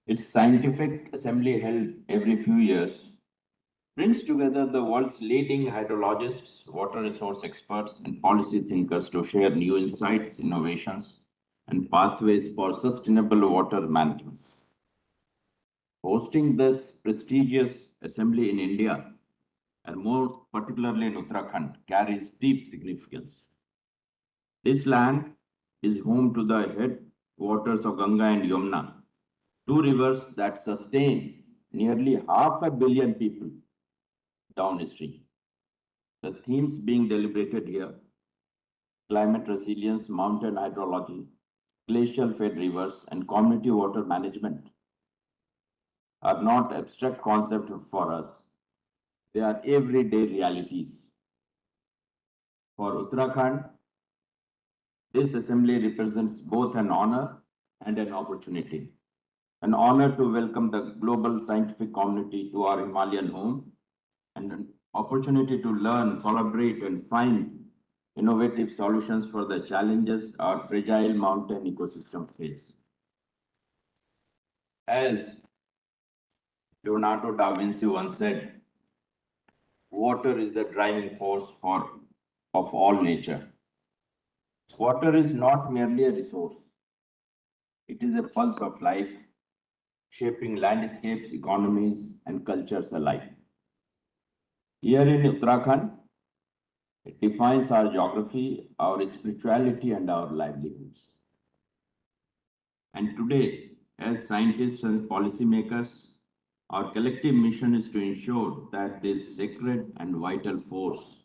Its scientific assembly, held every few years, brings together the world's leading hydrologists, water resource experts, and policy thinkers to share new insights, innovations, and pathways for sustainable water management. Hosting this prestigious assembly in India, and more particularly in Uttarakhand, carries deep significance. This land is home to the headwaters of Ganga and Yamuna, two rivers that sustain nearly 500 million people downstream. The themes being deliberated here: climate resilience, mountain hydrology, glacial fed rivers, and community water management, are not abstract concepts for us. They are everyday realities. For Uttarakhand, this assembly represents both an honor and an opportunity. An honor to welcome the global scientific community to our Himalayan home, and an opportunity to learn, collaborate, and find innovative solutions for the challenges our fragile mountain ecosystem face. As Leonardo da Vinci once said, water is the driving force of all nature. Water is not merely a resource. It is a pulse of life, shaping landscapes, economies, and cultures alike. Here in Uttarakhand, it defines our geography, our spirituality, and our livelihoods. And today, as scientists and policymakers, our collective mission is to ensure that this sacred and vital force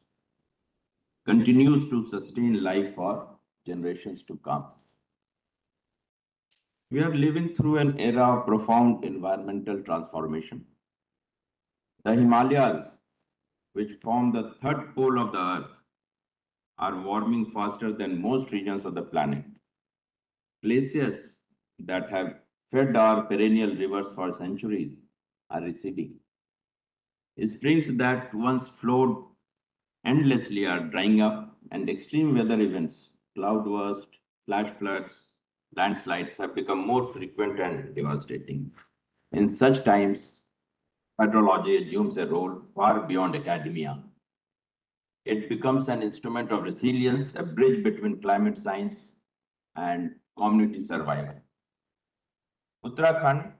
continues to sustain life for generations to come. We are living through an era of profound environmental transformation. The Himalayas, which form the third pole of the Earth, are warming faster than most regions of the planet. Glaciers that have fed our perennial rivers for centuries are receding. Springs that once flowed endlessly are drying up, and extreme weather events, cloudbursts, flash floods, landslides have become more frequent and devastating. In such times, hydrology assumes a role far beyond academia. It becomes an instrument of resilience, a bridge between climate science and community survival. Uttarakhand,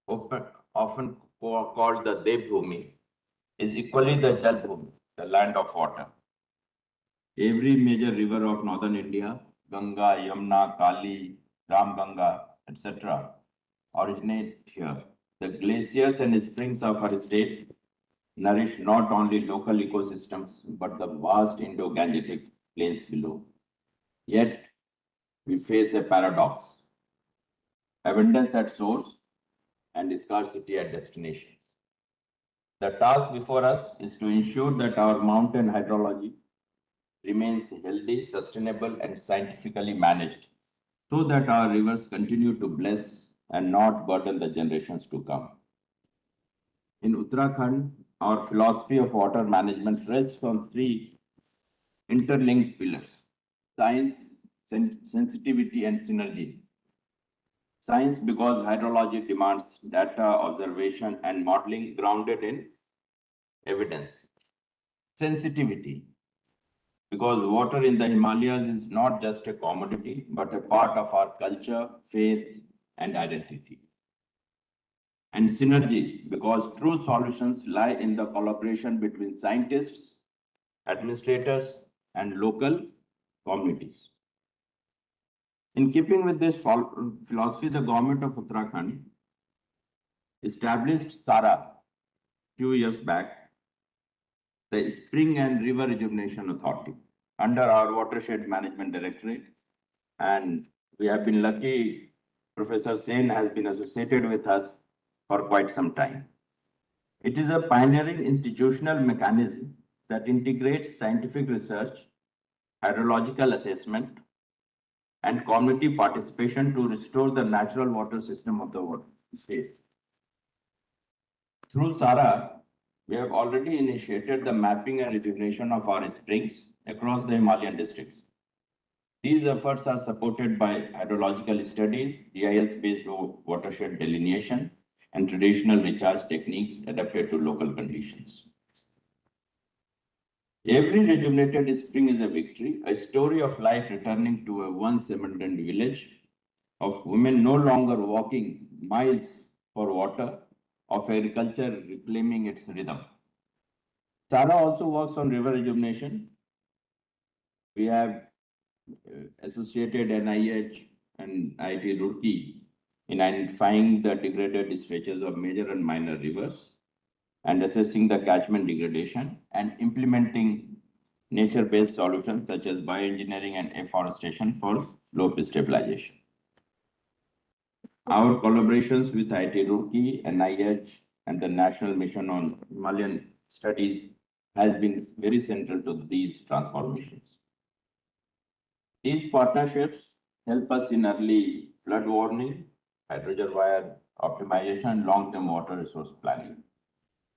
often called the Devbhumi, is equally the Jalbhumi, the land of water. Every major river of northern India, Ganga, Yamuna, Kali, Ramganga, etc., originate here. The glaciers and springs of our state nourish not only local ecosystems, but the vast Indo-Gangetic plains below. Yet, we face a paradox. abundance at source, and scarcity at destination. The task before us is to ensure that our mountain hydrology remains healthy, sustainable, and scientifically managed so that our rivers continue to bless and not burden the generations to come. In Uttarakhand, our philosophy of water management rests on three interlinked pillars: science, sensitivity, and synergy. Science, because hydrology demands data, observation, and modeling grounded in evidence. Sensitivity, because water in the Himalayas is not just a commodity, but a part of our culture, faith, and identity. And synergy, because true solutions lie in the collaboration between scientists, administrators, and local communities. In keeping with this philosophy, the government of Uttarakhand established SARA few years back, the Spring and River Rejuvenation Authority, under our Watershed Management Directorate. And we have been lucky, Professor Sen has been associated with us for quite some time. It is a pioneering institutional mechanism that integrates scientific research, hydrological assessment, and community participation to restore the natural water system of the state. Through SARA, we have already initiated the mapping and rejuvenation of our springs across the Himalayan districts. These efforts are supported by hydrological studies, GIS-based watershed delineation, and traditional recharge techniques adapted to local conditions. Every rejuvenated spring is a victory, a story of life returning to a once abandoned village, of women no longer walking miles for water, of agriculture reclaiming its rhythm. SARA also works on river rejuvenation. We have associated NIH and IIT Roorkee in identifying the degraded stretches of major and minor rivers and assessing the catchment degradation and implementing nature-based solutions such as bioengineering and afforestation for slope stabilization. Our collaborations with IIT Roorkee, NIH, and the National Mission on Himalayan Studies has been very central to these transformations. These partnerships help us in early flood warning, hydroreservoir optimization, and long-term water resource planning.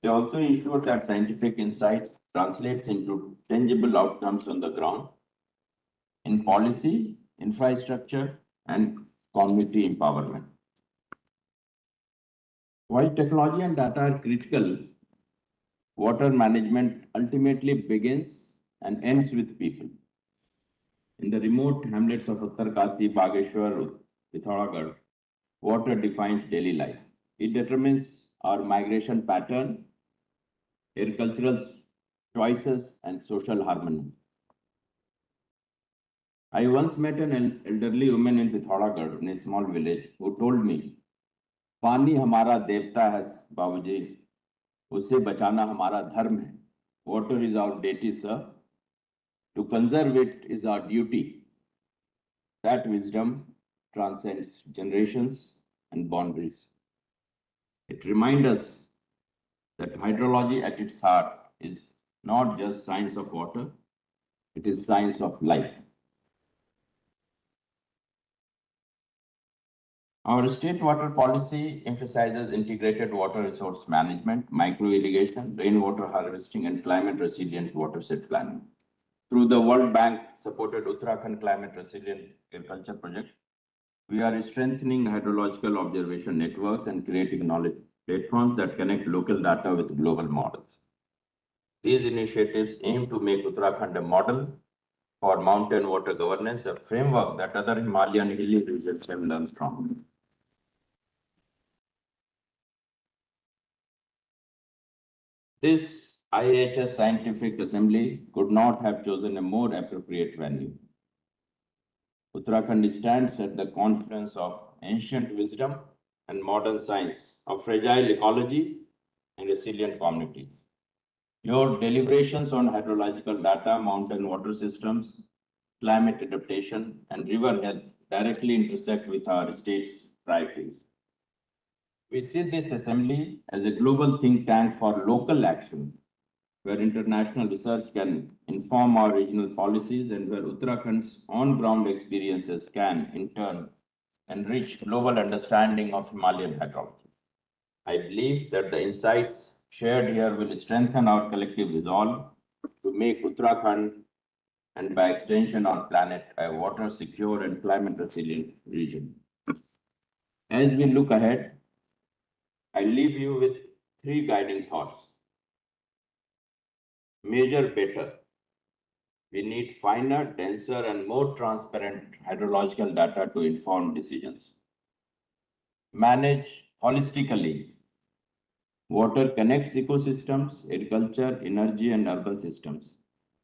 They also ensure that scientific insight translates into tangible outcomes on the ground in policy, infrastructure, and community empowerment. While technology and data are critical, water management ultimately begins and ends with people. In the remote hamlets of Uttarkasi, Bageshwar, Pithoragarh, water defines daily life. It determines our migration pattern, agricultural choices, and social harmony. I once met an elderly woman in Pithoragarh, in a small village, who told me, "पानी हमारा देवता है, बाबूजी, उसे बचाना हमारा धर्म है. Water is our deity, sir. To conserve it is our duty." That wisdom transcends generations and boundaries. It reminds us that hydrology at its heart is not just science of water, it is science of life. Our state water policy emphasizes integrated water resource management, micro-irrigation, rainwater harvesting, and climate-resilient watershed planning. Through the World Bank-supported Uttarakhand Climate Resilient Agriculture Project, we are strengthening hydrological observation networks and creating knowledge platforms that connect local data with global models. These initiatives aim to make Uttarakhand a model for mountain water governance, a framework that other Himalayan hilly regions can learn from. This IAHS Scientific Assembly could not have chosen a more appropriate venue. Uttarakhand stands at the confluence of ancient wisdom and modern science, of fragile ecology and resilient communities. Your deliberations on hydrological data, mountain water systems, climate adaptation, and river health directly intersect with our state's priorities. We see this assembly as a global think tank for local action, where international research can inform our regional policies and where Uttarakhand's on-ground experiences can, in turn, enrich global understanding of Himalayan hydrology. I believe that the insights shared here will strengthen our collective resolve to make Uttarakhand and by extension our planet a water secure and climate resilient region. As we look ahead, I leave you with three guiding thoughts. Measure better. We need finer, denser, and more transparent hydrological data to inform decisions. Manage holistically. Water connects ecosystems, agriculture, energy, and urban systems.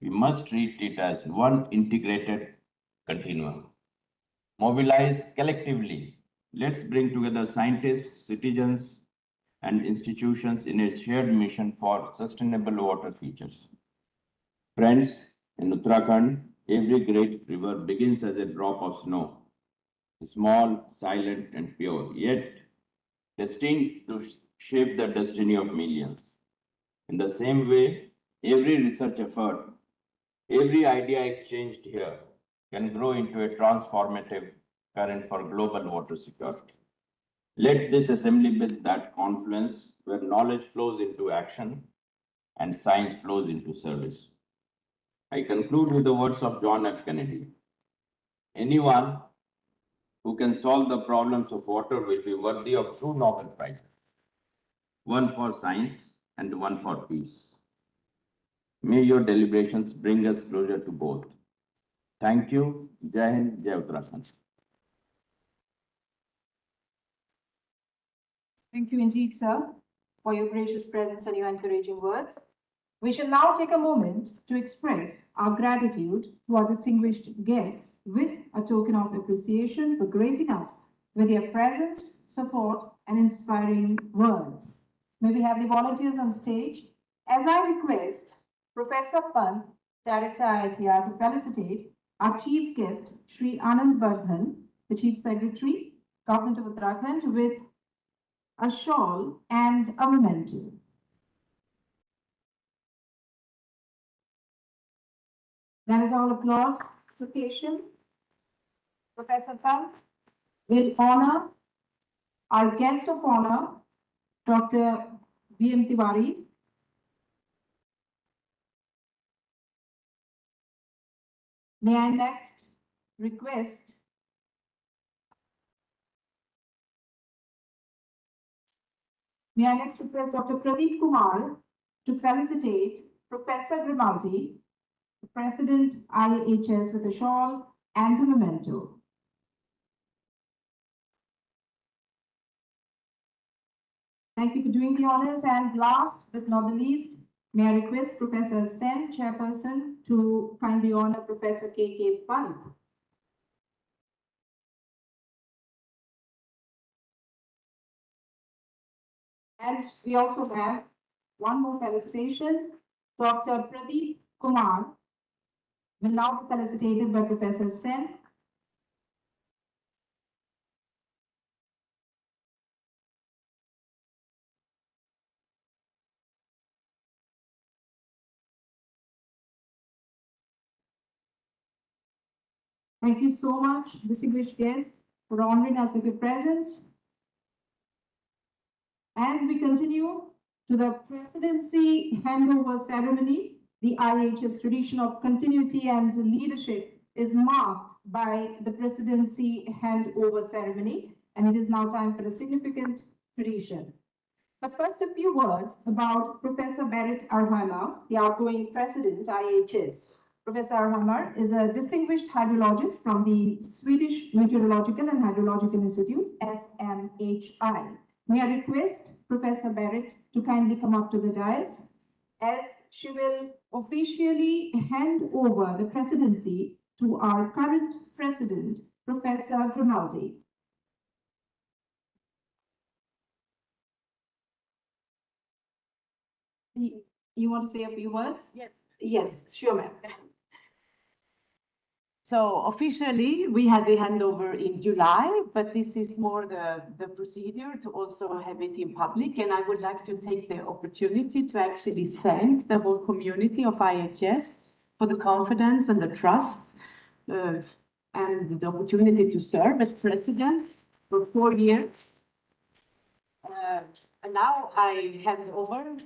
We must treat it as one integrated continuum. Mobilize collectively. Let's bring together scientists, citizens, and institutions in a shared mission for sustainable water futures. Friends, in Uttarakhand, every great river begins as a drop of snow, small, silent, and pure, yet destined to shape the destiny of millions. In the same way, every research effort, every idea exchanged here can grow into a transformative current for global water security. Let this assembly build that confluence where knowledge flows into action and science flows into service. I conclude with the words of John F. Kennedy. Anyone who can solve the problems of water will be worthy of two Nobel Prizes, one for science and one for peace. May your deliberations bring us closer to both. Thank you. Jai Hind, Jai Uttarakhand. Thank you indeed, sir, for your gracious presence and your encouraging words. We shall now take a moment to express our gratitude to our distinguished guests with a token of appreciation for gracing us with their presence, support, and inspiring words. May we have the volunteers on stage. As I request Professor Pant, Director IITR, to felicitate our chief guest, Sri Anand Vardhan, the Chief Secretary, Government of Uttarakhand, with a shawl and a memento. That is all applause. Occasion. Professor Pant will honor our guest of honor, Dr. B.M. Tiwari. May I next request Dr. Pradeep Kumar to felicitate Professor Grimaldi, President IAHS, with a shawl and a memento. Thank you for doing the honors. And last but not the least, may I request Professor Sen, Chairperson, to kindly honor Professor K.K. Pant. And we also have one more felicitation. Dr. Pradeep Kumar will now be felicitated by Professor Sen. Thank you so much, distinguished guests, for honoring us with your presence. And we continue to the presidency handover ceremony. The IAHS tradition of continuity and leadership is marked by the presidency handover ceremony, and it is now time for a significant tradition. But first, a few words about Professor Berit Arheimer, the outgoing president, IAHS. Professor Arheimer is a distinguished hydrologist from the Swedish Meteorological and Hydrological Institute, SMHI. May I request Professor Berit to kindly come up to the dais, as she will officially hand over the presidency to our current president, Professor Grimaldi. You want to say a few words? Yes. Yes, sure, ma'am. So officially, we had the handover in July, but this is more the procedure to also have it in public. And I would like to take the opportunity to actually thank the whole community of IHS for the confidence and the trust and the opportunity to serve as president for 4 years. And now I hand over.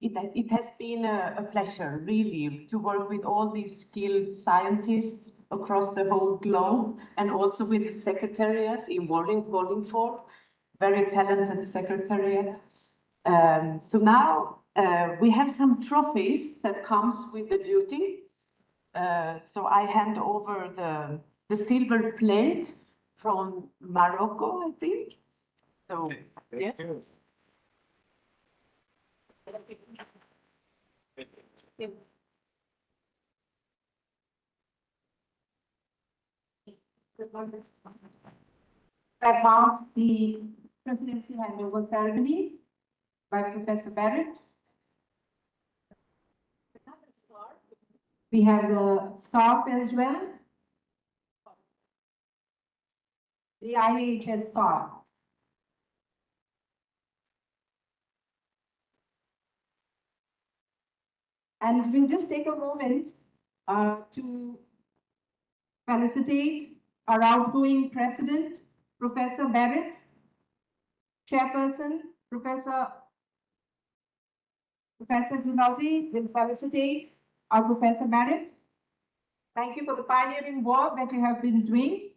It has been a pleasure, really, to work with all these skilled scientists across the whole globe, and also with the secretariat in Wallingford, very talented secretariat. So now we have some trophies that comes with the duty. So I hand over the silver plate from Morocco, I think. So, yes. That marks the presidency handover ceremony by Professor Barrett. We have the scarf as well. The IAHS scarf. And we'll just take a moment to felicitate our outgoing president, Professor Barrett, chairperson, Professor Grimaldi will felicitate our Professor Barrett. Thank you for the pioneering work that you have been doing.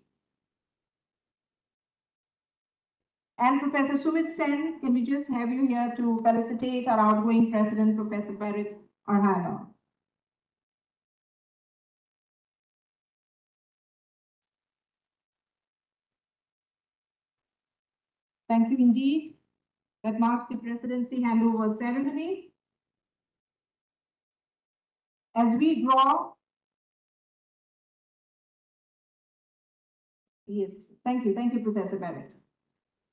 And Professor Sumit Sen, can we just have you here to felicitate our outgoing president, Professor Barrett Arhana. Thank you indeed. That marks the presidency handover ceremony. As we draw, yes, thank you, Professor Barrett.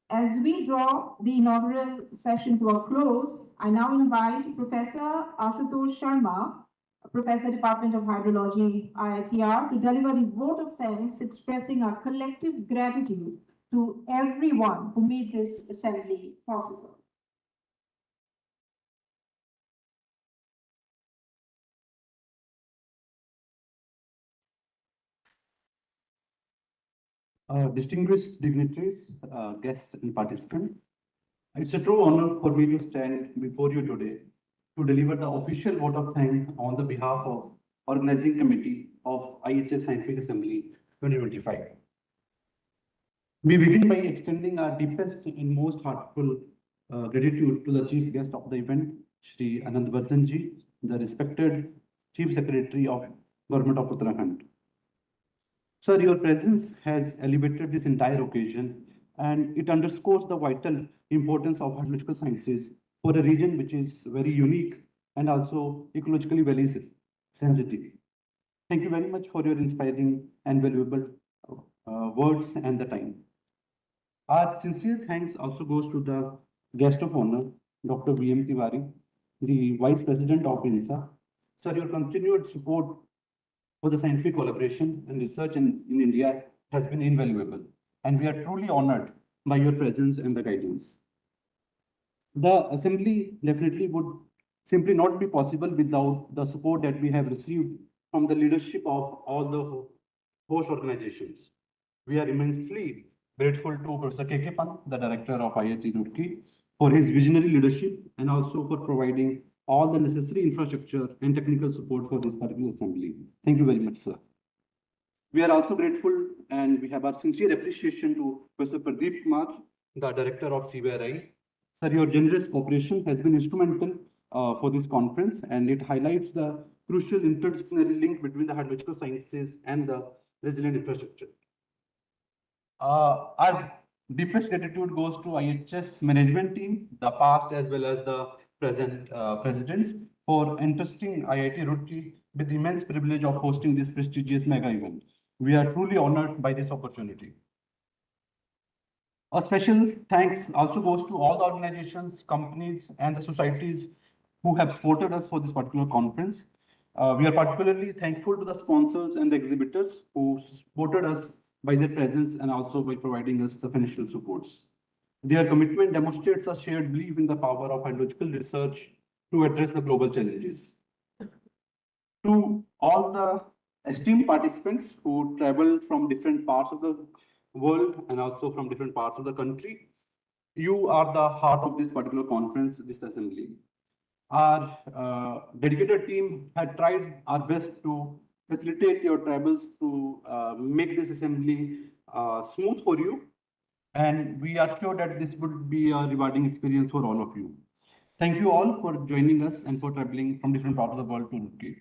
As we draw the inaugural session to a close, I now invite Professor Ashutosh Sharma, Professor, Department of Hydrology, IITR, to deliver the vote of thanks expressing our collective gratitude to everyone who made this assembly possible. Distinguished dignitaries, guests and participants, it's a true honor for me to stand before you today to deliver the official vote of thanks on the behalf of Organizing Committee of IHS Scientific Assembly 2025. We begin by extending our deepest and most heartfelt gratitude to the chief guest of the event, Shri Anand Vardhanji, the respected Chief Secretary of Government of Uttarakhand. Sir, your presence has elevated this entire occasion, and it underscores the vital importance of hydrological sciences for a region which is very unique and also ecologically very sensitive. Thank you very much for your inspiring and valuable words and the time. Our sincere thanks also goes to the guest of honor, Dr. V.M. Tiwari, the Vice President of INSA. Sir, your continued support for the scientific collaboration and research in India has been invaluable, and we are truly honored by your presence and the guidance. The assembly definitely would simply not be possible without the support that we have received from the leadership of all the host organizations. We are immensely grateful to Professor K.K. Pant, the director of IIT Roorkee, for his visionary leadership and also for providing all the necessary infrastructure and technical support for this particular assembly. Thank you very much, sir. We are also grateful and we have our sincere appreciation to Professor Pradeep Kumar, the director of CBRI. Sir, your generous cooperation has been instrumental for this conference, and it highlights the crucial interdisciplinary link between the hydrological sciences and the resilient infrastructure. Our deepest gratitude goes to IHS management team, the past as well as the present presidents, for entrusting IIT Roorkee with the immense privilege of hosting this prestigious mega event. We are truly honored by this opportunity. A special thanks also goes to all the organizations, companies, and the societies who have supported us for this particular conference. We are particularly thankful to the sponsors and the exhibitors who supported us by their presence and also by providing us the financial supports. Their commitment demonstrates a shared belief in the power of hydrological research to address the global challenges. To all the esteemed participants who traveled from different parts of the world and also from different parts of the country, you are the heart of this particular conference, this assembly. Our dedicated team had tried our best to facilitate your travels to make this assembly smooth for you. And we are sure that this would be a rewarding experience for all of you. Thank you all for joining us and for traveling from different parts of the world to Roorkee.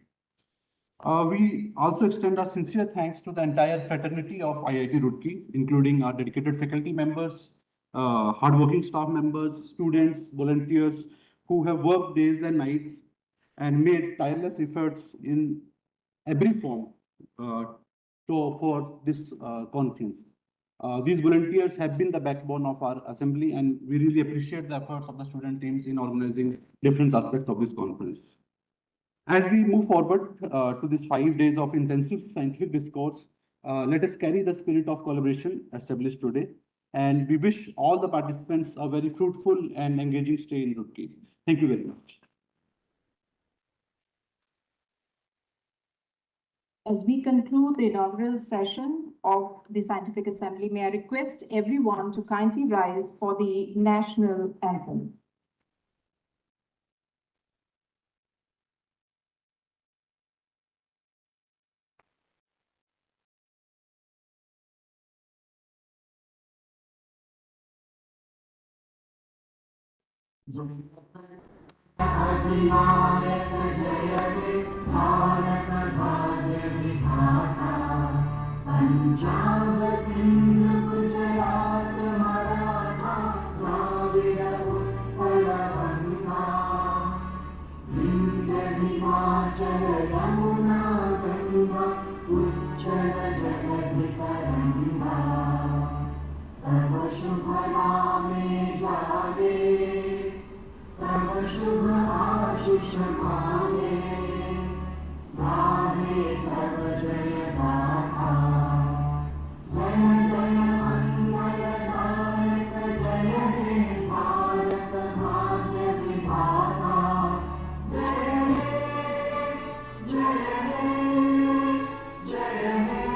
We also extend our sincere thanks to the entire fraternity of IIT Roorkee, including our dedicated faculty members, hardworking staff members, students, volunteers who have worked days and nights and made tireless efforts in every form for this conference. These volunteers have been the backbone of our assembly, and we really appreciate the efforts of the student teams in organizing different aspects of this conference. As we move forward to these 5 days of intensive scientific discourse, let us carry the spirit of collaboration established today. And we wish all the participants a very fruitful and engaging stay in Roorkee. Thank you very much. As we conclude the inaugural session of the Scientific Assembly, may I request everyone to kindly rise for the national anthem. अधिनायक जय हे भारत भाग्य विधाता पंजाब सिंध गुजरात मराठा द्राविड़ उत्कल गंगा विंध्य हिमाचल यमुना गंगा उच्चल जगधि तरंगा तव शुभ नामे जागे तव शुभ आशीष माने गाहे तव जय गाथा जय जय मंगलदायक जय हे भारत भाग्य विधाता जय हे जय हे जय हे जय जय जय जय हे।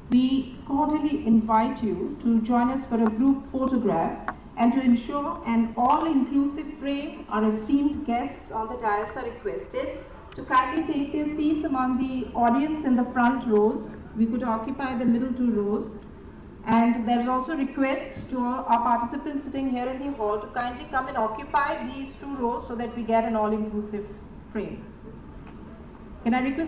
We cordially invite you to join us for a group photograph, and to ensure an all-inclusive frame, our esteemed guests on the dais are requested to kindly take their seats among the audience in the front rows. We could occupy the middle 2 rows. And there is also a request to our participants sitting here in the hall to kindly come and occupy these 2 rows so that we get an all-inclusive frame. Can I request